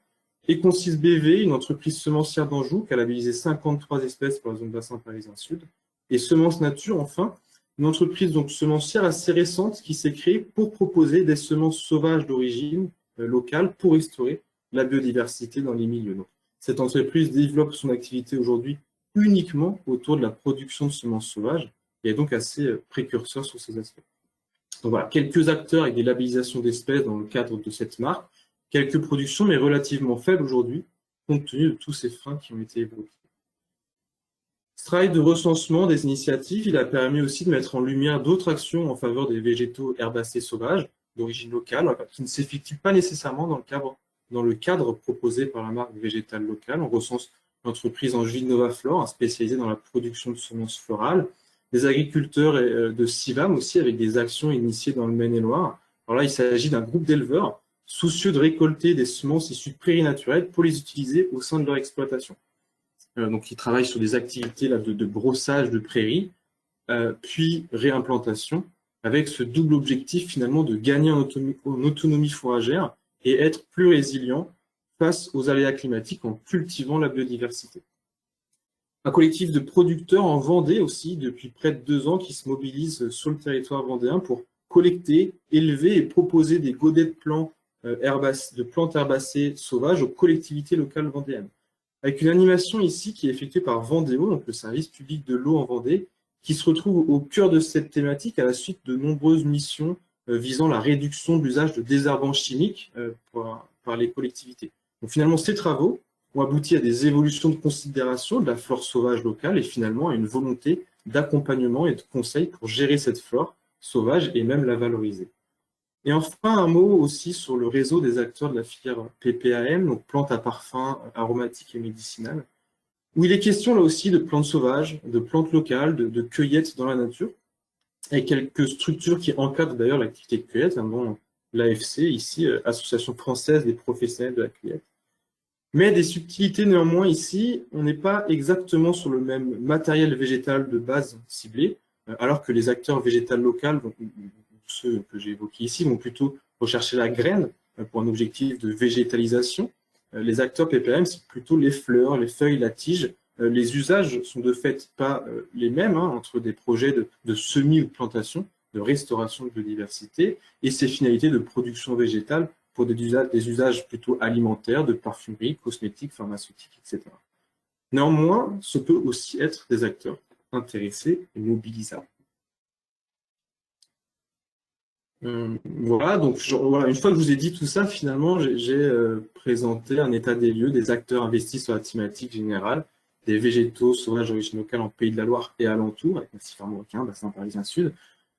Econsis BV, une entreprise semencière d'Anjou qui a labellisé 53 espèces pour la zone bassin parisien sud. Et Semences Nature, enfin, une entreprise donc semencière assez récente qui s'est créée pour proposer des semences sauvages d'origine locale pour restaurer la biodiversité dans les milieux. Donc, cette entreprise développe son activité aujourd'hui uniquement autour de la production de semences sauvages et est donc assez précurseur sur ces aspects. Donc voilà, quelques acteurs avec des labellisations d'espèces dans le cadre de cette marque, quelques productions, mais relativement faibles aujourd'hui, compte tenu de tous ces freins qui ont été évoqués. Ce travail de recensement des initiatives, il a permis aussi de mettre en lumière d'autres actions en faveur des végétaux herbacés sauvages d'origine locale, qui ne s'effectuent pas nécessairement dans le cadre proposé par la marque végétale locale. On recense l'entreprise Angevine Novaflore, spécialisée dans la production de semences florales, des agriculteurs de Sivam aussi, avec des actions initiées dans le Maine-et-Loire. Alors là, il s'agit d'un groupe d'éleveurs soucieux de récolter des semences issues de prairies naturelles pour les utiliser au sein de leur exploitation. Donc, ils travaillent sur des activités là, de brossage de prairies, puis réimplantation, avec ce double objectif finalement de gagner en autonomie fourragère et être plus résilient face aux aléas climatiques en cultivant la biodiversité. Un collectif de producteurs en Vendée aussi, depuis près de 2 ans, qui se mobilise sur le territoire vendéen pour collecter, élever et proposer des godets de plantes herbacées sauvages aux collectivités locales vendéennes. Avec une animation ici qui est effectuée par Vendéo, donc le service public de l'eau en Vendée, qui se retrouve au cœur de cette thématique à la suite de nombreuses missions visant la réduction de l'usage de désherbants chimiques par les collectivités. Donc finalement, ces travaux ont abouti à des évolutions de considération de la flore sauvage locale et finalement à une volonté d'accompagnement et de conseil pour gérer cette flore sauvage et même la valoriser. Et enfin, un mot aussi sur le réseau des acteurs de la filière PPAM, donc plantes à parfum aromatiques et médicinales, où il est question là aussi de plantes sauvages, de plantes locales, de cueillettes dans la nature, avec quelques structures qui encadrent d'ailleurs l'activité de cueillette, dont l'AFC, ici, Association française des professionnels de la cueillette. Mais des subtilités néanmoins ici, on n'est pas exactement sur le même matériel végétal de base ciblé, alors que les acteurs végétaux locaux, ceux que j'ai évoqués ici, vont plutôt rechercher la graine pour un objectif de végétalisation. Les acteurs PPAM, c'est plutôt les fleurs, les feuilles, la tige. Les usages sont de fait pas les mêmes entre des projets de semis ou de plantation, de restauration de biodiversité, et ces finalités de production végétale pour des usages plutôt alimentaires, de parfumerie, cosmétiques, pharmaceutiques, etc. Néanmoins, ce peut aussi être des acteurs intéressés et mobilisables. Voilà, donc voilà, une fois que je vous ai dit tout ça, finalement, j'ai présenté un état des lieux des acteurs investis sur la thématique générale, des végétaux sauvages d'origine locale en Pays de la Loire et alentours, avec Massif armoricain, bassin parisien sud.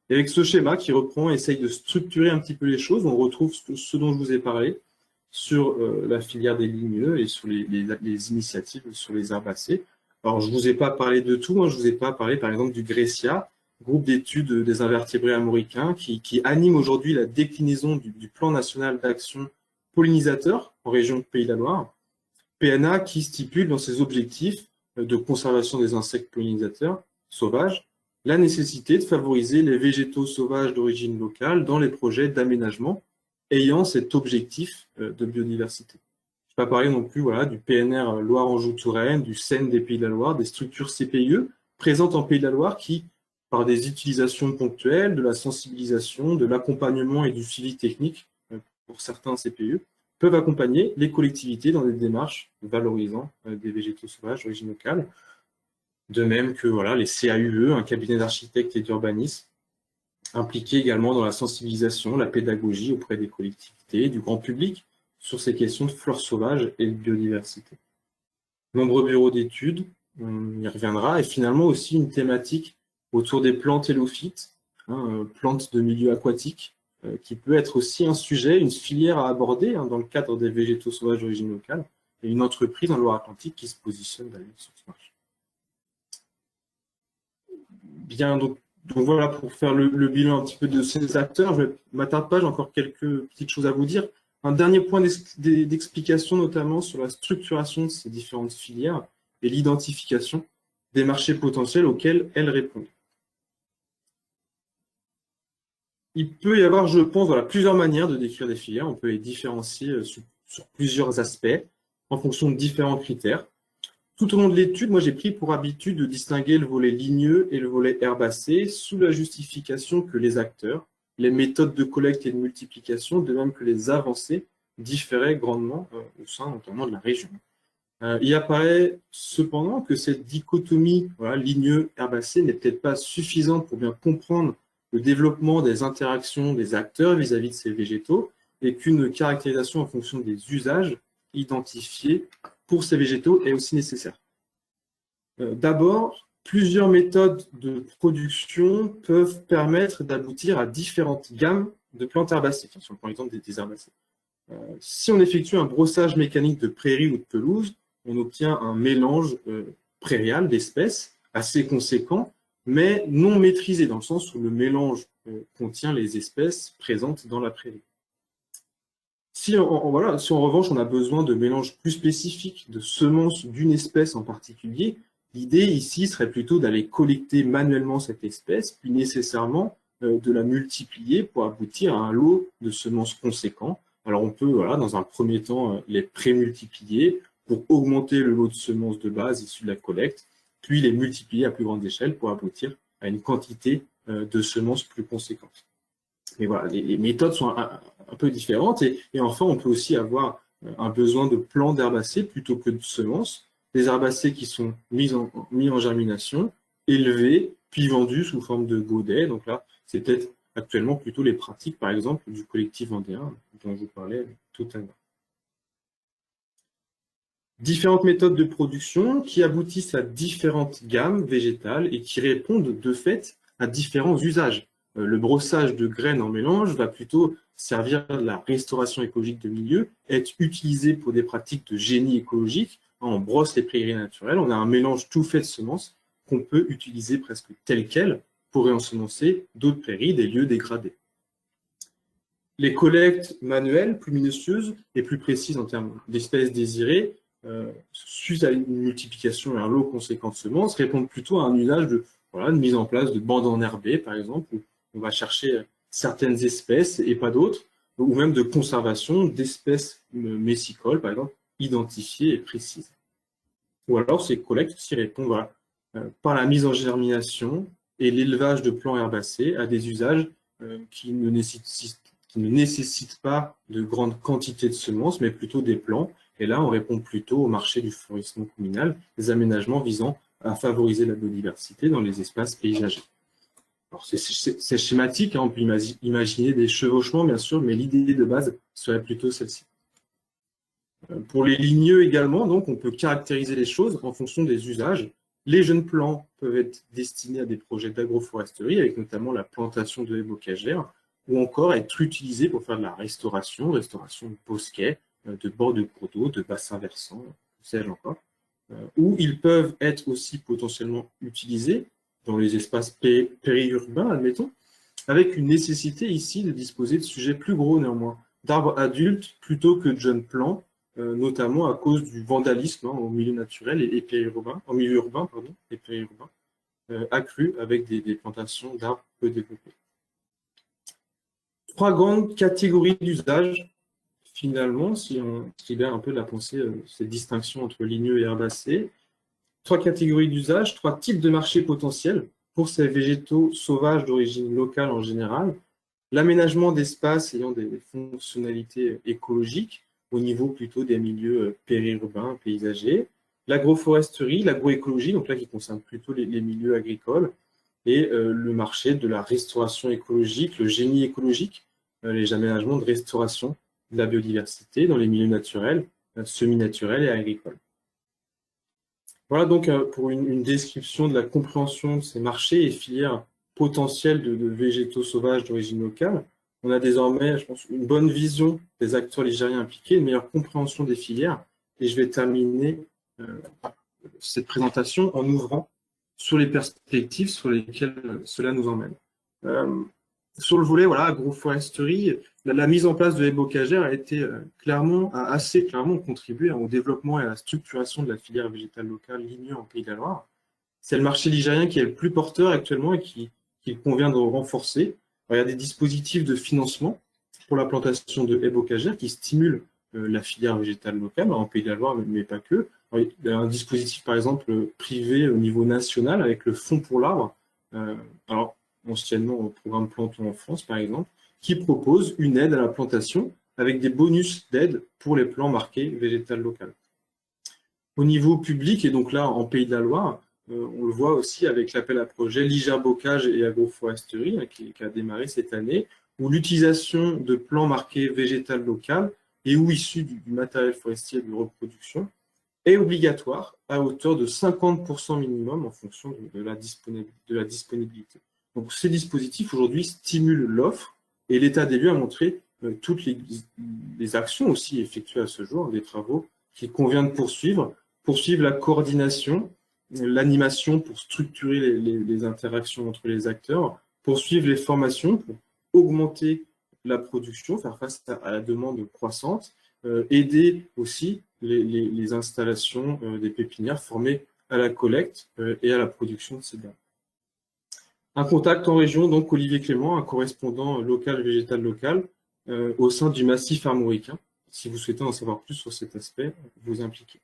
Et avec ce schéma qui reprend, essaye de structurer un petit peu les choses, on retrouve ce dont je vous ai parlé sur la filière des ligneux et sur les initiatives sur les herbacées. Alors, je ne vous ai pas parlé de tout, je ne vous ai pas parlé par exemple du Grecia, groupe d'études des invertébrés armoricains, qui anime aujourd'hui la déclinaison du plan national d'action pollinisateur en région de Pays de la Loire. PNA qui stipule dans ses objectifs de conservation des insectes pollinisateurs sauvages la nécessité de favoriser les végétaux sauvages d'origine locale dans les projets d'aménagement ayant cet objectif de biodiversité. Je ne vais pas parler non plus du PNR Loire-Anjou-Touraine, du CEN des Pays de la Loire, des structures CPIE présentes en Pays de la Loire qui, par des utilisations ponctuelles, de la sensibilisation, de l'accompagnement et du suivi technique pour certains CPE, peuvent accompagner les collectivités dans des démarches valorisant des végétaux sauvages d'origine locale. De même que les CAUE, un cabinet d'architectes et d'urbanisme, impliqués également dans la sensibilisation, la pédagogie auprès des collectivités, du grand public, sur ces questions de flore sauvage et de biodiversité. Nombreux bureaux d'études, on y reviendra, et finalement aussi une thématique autour des plantes hélophytes, plantes de milieu aquatique, qui peut être aussi un sujet, une filière à aborder dans le cadre des végétaux sauvages d'origine locale, et une entreprise en Loire-Atlantique qui se positionne d'ailleurs sur ce marché. Bien, donc voilà, pour faire le bilan un petit peu de ces acteurs, je ne m'attarde pas, j'ai encore quelques petites choses à vous dire. Un dernier point d'explication, notamment sur la structuration de ces différentes filières et l'identification des marchés potentiels auxquels elles répondent. Il peut y avoir, je pense, plusieurs manières de décrire des filières. On peut les différencier sur plusieurs aspects en fonction de différents critères. Tout au long de l'étude, moi j'ai pris pour habitude de distinguer le volet ligneux et le volet herbacé sous la justification que les acteurs, les méthodes de collecte et de multiplication, de même que les avancées, différaient grandement au sein notamment de la région. Il apparaît cependant que cette dichotomie ligneux herbacé n'est peut-être pas suffisante pour bien comprendre le développement des interactions des acteurs vis-à-vis de ces végétaux et qu'une caractérisation en fonction des usages identifiés pour ces végétaux est aussi nécessaire. D'abord, plusieurs méthodes de production peuvent permettre d'aboutir à différentes gammes de plantes herbacées. Si on prend l'exemple des herbacées. Si on effectue un brossage mécanique de prairies ou de pelouses, on obtient un mélange prairial d'espèces assez conséquent, mais non maîtrisé, dans le sens où le mélange contient les espèces présentes dans la prairie. Si en revanche on a besoin de mélanges plus spécifiques, de semences d'une espèce en particulier, l'idée ici serait plutôt d'aller collecter manuellement cette espèce, puis nécessairement de la multiplier pour aboutir à un lot de semences conséquents. Alors on peut, dans un premier temps, les pré-multiplier pour augmenter le lot de semences de base issues de la collecte, puis les multiplier à plus grande échelle pour aboutir à une quantité de semences plus conséquente. Mais voilà, les méthodes sont un peu différentes. Et enfin, on peut aussi avoir un besoin de plants d'herbacées plutôt que de semences. Des herbacées qui sont mis en germination, élevés, puis vendus sous forme de godets. Donc là, c'est peut-être actuellement plutôt les pratiques, par exemple, du collectif vendéen dont je vous parlais tout à l'heure. Différentes méthodes de production qui aboutissent à différentes gammes végétales et qui répondent de fait à différents usages. Le brossage de graines en mélange va plutôt servir à la restauration écologique de milieux, être utilisé pour des pratiques de génie écologique. On brosse les prairies naturelles, on a un mélange tout fait de semences qu'on peut utiliser presque tel quel pour réensemencer d'autres prairies, des lieux dégradés. Les collectes manuelles, plus minutieuses et plus précises en termes d'espèces désirées, suite à une multiplication et un lot conséquent de semences, répondent plutôt à un usage de mise en place de bandes enherbées, par exemple, où on va chercher certaines espèces et pas d'autres, ou même de conservation d'espèces messicoles, par exemple, identifiées et précises. Ou alors ces collectes aussi répondent par la mise en germination et l'élevage de plants herbacés à des usages qui ne nécessitent pas de grandes quantités de semences, mais plutôt des plants. Et là, on répond plutôt au marché du florissement communal, des aménagements visant à favoriser la biodiversité dans les espaces paysagers. C'est schématique, on peut imaginer des chevauchements, bien sûr, mais l'idée de base serait plutôt celle-ci. Pour les ligneux également, donc, on peut caractériser les choses en fonction des usages. Les jeunes plants peuvent être destinés à des projets d'agroforesterie, avec notamment la plantation de haies bocagères, ou encore être utilisés pour faire de la restauration de bosquets, de bords de cours d'eau, de bassins versants, sais-je encore. Ou ils peuvent être aussi potentiellement utilisés dans les espaces périurbains, admettons, avec une nécessité ici de disposer de sujets plus gros néanmoins, d'arbres adultes plutôt que de jeunes plants, notamment à cause du vandalisme au milieu naturel et périurbain, en milieu urbain, et périurbain, accru avec des plantations d'arbres peu développés. Trois grandes catégories d'usage, finalement, si on libère un peu de la pensée, cette distinction entre ligneux et herbacés. Trois catégories d'usage, trois types de marchés potentiels pour ces végétaux sauvages d'origine locale en général. L'aménagement d'espaces ayant des fonctionnalités écologiques au niveau plutôt des milieux périurbains, paysagers. L'agroforesterie, l'agroécologie, donc là qui concerne plutôt les milieux agricoles. Et le marché de la restauration écologique, le génie écologique, les aménagements de restauration de la biodiversité dans les milieux naturels, semi-naturels et agricoles. Voilà donc pour une description de la compréhension de ces marchés et filières potentielles de végétaux sauvages d'origine locale. On a désormais, je pense, une bonne vision des acteurs ligériens impliqués, une meilleure compréhension des filières. Et je vais terminer cette présentation en ouvrant sur les perspectives sur lesquelles cela nous emmène. Sur le volet agroforesterie, la mise en place de haies bocagères a été assez clairement contribué au développement et à la structuration de la filière végétale locale ligneux en Pays de la Loire. C'est le marché ligérien qui est le plus porteur actuellement et qu'il convient de renforcer. Alors, il y a des dispositifs de financement pour la plantation de haies bocagères qui stimulent la filière végétale locale en Pays de la Loire, mais pas que. Alors, il y a un dispositif, par exemple, privé au niveau national avec le Fonds pour l'arbre. Anciennement au programme Plantons en France, par exemple, qui propose une aide à la plantation avec des bonus d'aide pour les plants marqués végétal local. Au niveau public, et donc là en Pays de la Loire, on le voit aussi avec l'appel à projet Ligerbocage et agroforesterie qui a démarré cette année, où l'utilisation de plants marqués végétal local et ou issus du matériel forestier de reproduction est obligatoire à hauteur de 50% minimum en fonction de la disponibilité. Donc ces dispositifs aujourd'hui stimulent l'offre et l'état des lieux a montré toutes les actions aussi effectuées à ce jour, des travaux qu'il convient de poursuivre la coordination, l'animation pour structurer les interactions entre les acteurs, poursuivre les formations pour augmenter la production, faire face à la demande croissante, aider aussi les installations des pépinières formées à la collecte et à la production de ces biens. Un contact en région, donc Olivier Clément, un correspondant local végétal local au sein du massif armoricain. Si vous souhaitez en savoir plus sur cet aspect, vous impliquez.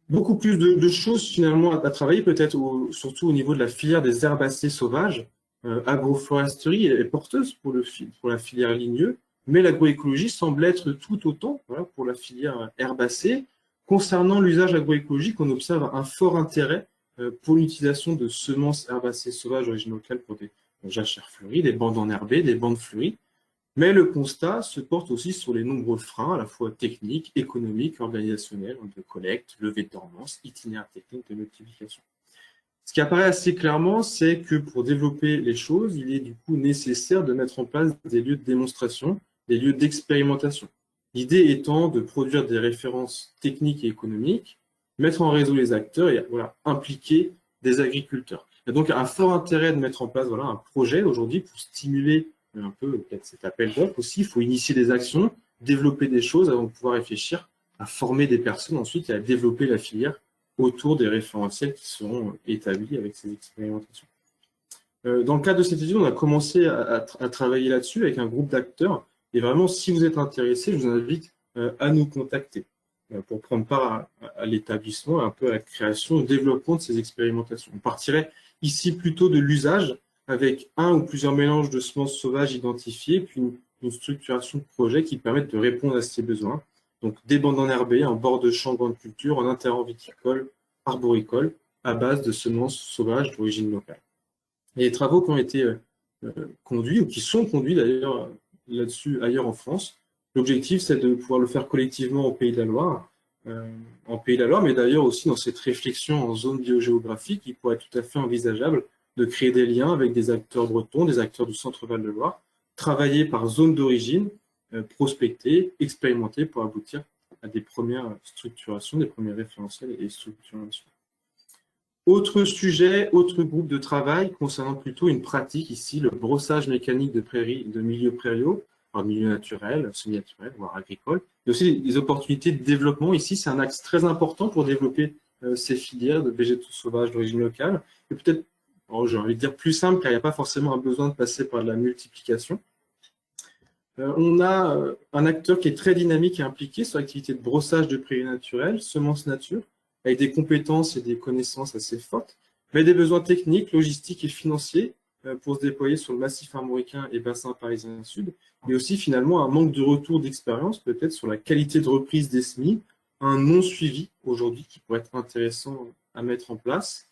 Beaucoup plus de choses finalement à travailler, peut-être surtout au niveau de la filière des herbacées sauvages. Agroforesterie est porteuse pour la filière ligneux, mais l'agroécologie semble être tout autant pour la filière herbacée. Concernant l'usage agroécologique, on observe un fort intérêt pour l'utilisation de semences herbacées sauvages d'origine locale pour des jachères fleuries, des bandes enherbées, des bandes fleuries. Mais le constat se porte aussi sur les nombreux freins, à la fois techniques, économiques, organisationnels, de collecte, levée de dormance, itinéraire technique de multiplication. Ce qui apparaît assez clairement, c'est que pour développer les choses, il est du coup nécessaire de mettre en place des lieux de démonstration, des lieux d'expérimentation. L'idée étant de produire des références techniques et économiques, mettre en réseau les acteurs et impliquer des agriculteurs. Il y a donc un fort intérêt de mettre en place un projet aujourd'hui pour stimuler un peu peut-être cet appel d'offres aussi. Il faut initier des actions, développer des choses avant de pouvoir réfléchir à former des personnes ensuite et à développer la filière autour des référentiels qui seront établis avec ces expérimentations. Dans le cadre de cette étude, on a commencé à travailler là-dessus avec un groupe d'acteurs. Et vraiment, si vous êtes intéressé, je vous invite à nous contacter pour prendre part à l'établissement, un peu à la création, au développement de ces expérimentations. On partirait ici plutôt de l'usage avec un ou plusieurs mélanges de semences sauvages identifiés, puis une structuration de projet qui permette de répondre à ces besoins. Donc des bandes enherbées en bord de champs grande culture, en interrant viticole, arboricole, à base de semences sauvages d'origine locale. Et les travaux qui ont été conduits, ou qui sont conduits d'ailleurs là-dessus ailleurs en France, l'objectif c'est de pouvoir le faire collectivement au Pays de la Loire, mais d'ailleurs aussi dans cette réflexion en zone biogéographique, il pourrait être tout à fait envisageable de créer des liens avec des acteurs bretons, des acteurs du Centre-Val de Loire, travailler par zone d'origine, prospecter, expérimenter pour aboutir à des premières structurations, des premiers référentiels et structurations. Autre sujet, autre groupe de travail concernant plutôt une pratique ici, le brossage mécanique de prairies, de milieux prairiaux, en milieu naturel, semi-naturel, voire agricole. Il y a aussi des opportunités de développement. Ici, c'est un axe très important pour développer ces filières de végétaux sauvages d'origine locale. Et peut-être, j'ai envie de dire plus simple, car il n'y a pas forcément un besoin de passer par de la multiplication. On a un acteur qui est très dynamique et impliqué sur l'activité de brossage de prairies naturelles, semences nature, avec des compétences et des connaissances assez fortes, mais des besoins techniques, logistiques et financiers pour se déployer sur le massif armoricain et bassin parisien sud, mais aussi finalement un manque de retour d'expérience peut-être sur la qualité de reprise des semis, un non-suivi aujourd'hui qui pourrait être intéressant à mettre en place.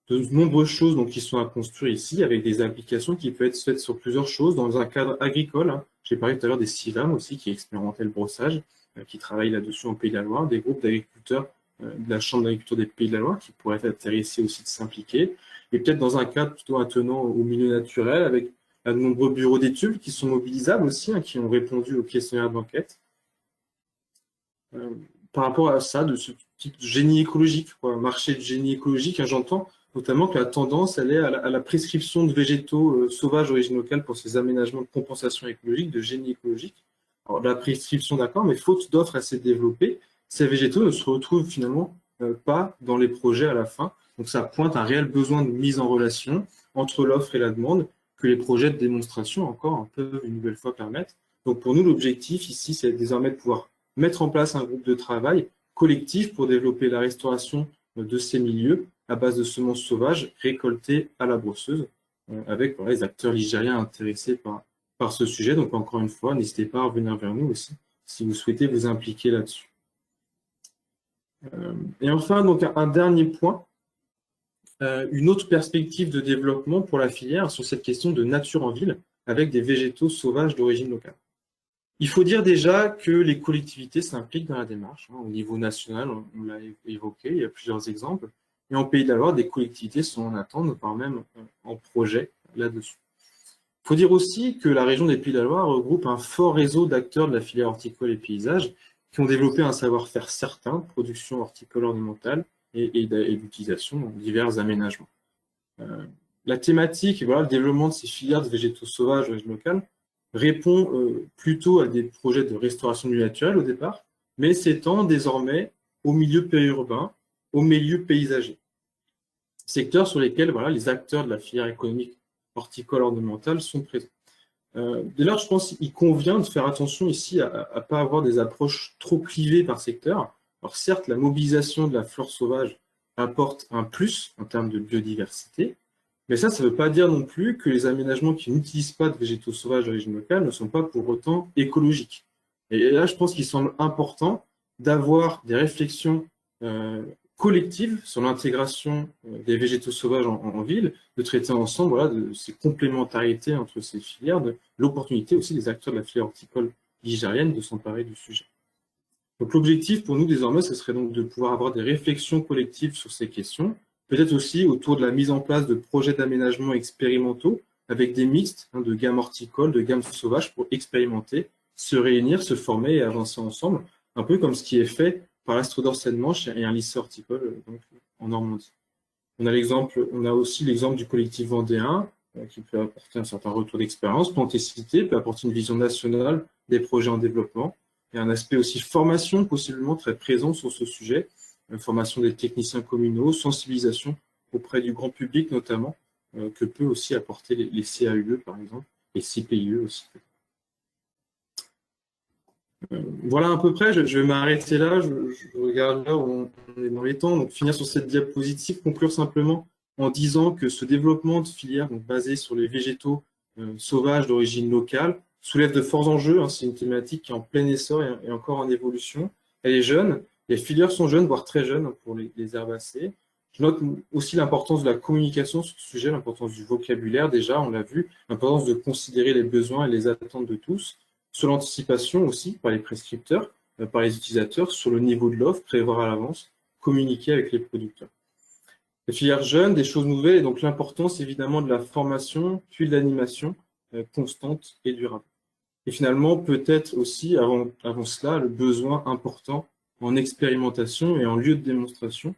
De nombreuses choses donc, qui sont à construire ici, avec des applications qui peuvent être faites sur plusieurs choses, dans un cadre agricole. J'ai parlé tout à l'heure des CIVAM aussi, qui expérimentaient le brossage, qui travaillent là-dessus en Pays de la Loire, des groupes d'agriculteurs de la Chambre d'agriculture des Pays de la Loire, qui pourraient être intéressés aussi de s'impliquer, et peut-être dans un cadre plutôt attenant au milieu naturel, avec de nombreux bureaux d'études qui sont mobilisables aussi, qui ont répondu au questionnaire d'enquête. Par rapport à ça, de ce type de génie écologique, marché de génie écologique, j'entends notamment que la tendance, elle est à la prescription de végétaux sauvages d'origine locale pour ces aménagements de compensation écologique, de génie écologique. Alors, la prescription, d'accord, mais faute d'offres assez développées, ces végétaux ne se retrouvent finalement pas dans les projets à la fin. Donc, ça pointe un réel besoin de mise en relation entre l'offre et la demande que les projets de démonstration, encore, peuvent une nouvelle fois permettre. Donc, pour nous, l'objectif ici, c'est désormais de pouvoir mettre en place un groupe de travail collectif pour développer la restauration de ces milieux à base de semences sauvages récoltées à la brosseuse, avec les acteurs ligériens intéressés par par ce sujet. Donc, encore une fois, n'hésitez pas à revenir vers nous aussi si vous souhaitez vous impliquer là-dessus. Et enfin, donc, un dernier point, une autre perspective de développement pour la filière sur cette question de nature en ville avec des végétaux sauvages d'origine locale. Il faut dire déjà que les collectivités s'impliquent dans la démarche. Au niveau national, on l'a évoqué, il y a plusieurs exemples. Et en Pays de la Loire, des collectivités sont en attente, voire même en projet là-dessus. Il faut dire aussi que la région des Pays de la Loire regroupe un fort réseau d'acteurs de la filière horticole et paysage qui ont développé un savoir-faire certain de production horticole ornementale et d'utilisation dans divers aménagements. La thématique, voilà, le développement de ces filières de végétaux sauvages d'origine locale répond plutôt à des projets de restauration du naturel au départ, mais s'étend désormais au milieu périurbain, au milieu paysager. Secteurs sur lesquels voilà, les acteurs de la filière économique horticole ornementale sont présents. Dès lors, je pense qu'il convient de faire attention ici à ne pas avoir des approches trop clivées par secteur. Alors certes, la mobilisation de la flore sauvage apporte un plus en termes de biodiversité, mais ça ne veut pas dire non plus que les aménagements qui n'utilisent pas de végétaux sauvages d'origine locale ne sont pas pour autant écologiques. Et là, je pense qu'il semble important d'avoir des réflexions collectives sur l'intégration des végétaux sauvages en ville, de traiter ensemble voilà, de ces complémentarités entre ces filières, de l'opportunité aussi des acteurs de la filière horticole ligérienne de s'emparer du sujet. Donc l'objectif pour nous désormais, ce serait donc de pouvoir avoir des réflexions collectives sur ces questions, peut-être aussi autour de la mise en place de projets d'aménagement expérimentaux avec des mixtes de gammes horticoles, de gammes sauvages pour expérimenter, se réunir, se former et avancer ensemble, un peu comme ce qui est fait par l'Astre d'Orseine-Manche et un lycée horticole donc, en Normandie. On a aussi l'exemple du collectif vendéen qui peut apporter un certain retour d'expérience. Plantécité peut apporter une vision nationale des projets en développement et un aspect aussi formation possiblement très présent sur ce sujet, formation des techniciens communaux, sensibilisation auprès du grand public notamment, que peut aussi apporter les CAUE par exemple, et CPIE aussi. Voilà à peu près, je vais m'arrêter là, je regarde là où on est dans les temps, donc finir sur cette diapositive, conclure simplement en disant que ce développement de filière donc basé sur les végétaux sauvages d'origine locale soulève de forts enjeux, hein, c'est une thématique qui est en plein essor et encore en évolution. Elle est jeune, les filières sont jeunes, voire très jeunes pour les herbacées. Je note aussi l'importance de la communication sur ce sujet, l'importance du vocabulaire déjà, on l'a vu, l'importance de considérer les besoins et les attentes de tous, sur l'anticipation aussi par les prescripteurs, par les utilisateurs, sur le niveau de l'offre, prévoir à l'avance, communiquer avec les producteurs. Les filières jeunes, des choses nouvelles, et donc l'importance évidemment de la formation, puis de l'animation constante et durable. Et finalement, peut-être aussi, avant cela, le besoin important en expérimentation et en lieu de démonstration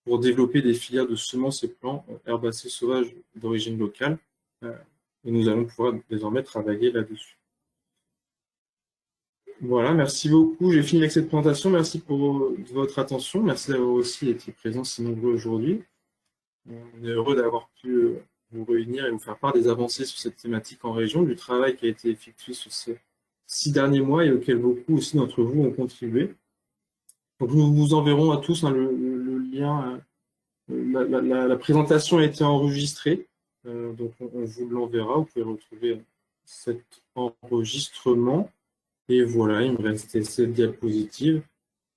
pour développer des filières de semences et plants herbacées sauvages d'origine locale. Et nous allons pouvoir désormais travailler là-dessus. Voilà, merci beaucoup. J'ai fini avec cette présentation. Merci pour votre attention. Merci d'avoir aussi été présents si nombreux aujourd'hui. On est heureux d'avoir pu vous réunir et vous faire part des avancées sur cette thématique en région, du travail qui a été effectué sur ces 6 derniers mois et auquel beaucoup aussi d'entre vous ont contribué. Donc nous vous enverrons à tous le lien. La présentation a été enregistrée, donc on vous l'enverra. Vous pouvez retrouver cet enregistrement. Et voilà, il me restait cette diapositive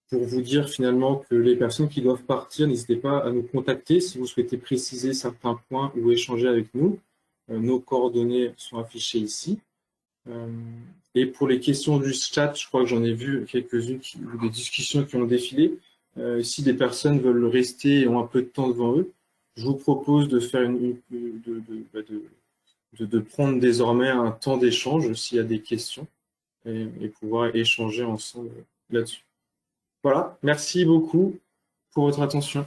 pour vous dire finalement que les personnes qui doivent partir, n'hésitez pas à nous contacter si vous souhaitez préciser certains points ou échanger avec nous. Nos coordonnées sont affichées ici. Et pour les questions du chat, je crois que j'en ai vu quelques-unes, des discussions qui ont défilé. Si des personnes veulent rester et ont un peu de temps devant eux, je vous propose de faire de prendre désormais un temps d'échange s'il y a des questions et pouvoir échanger ensemble là-dessus. Voilà, merci beaucoup pour votre attention.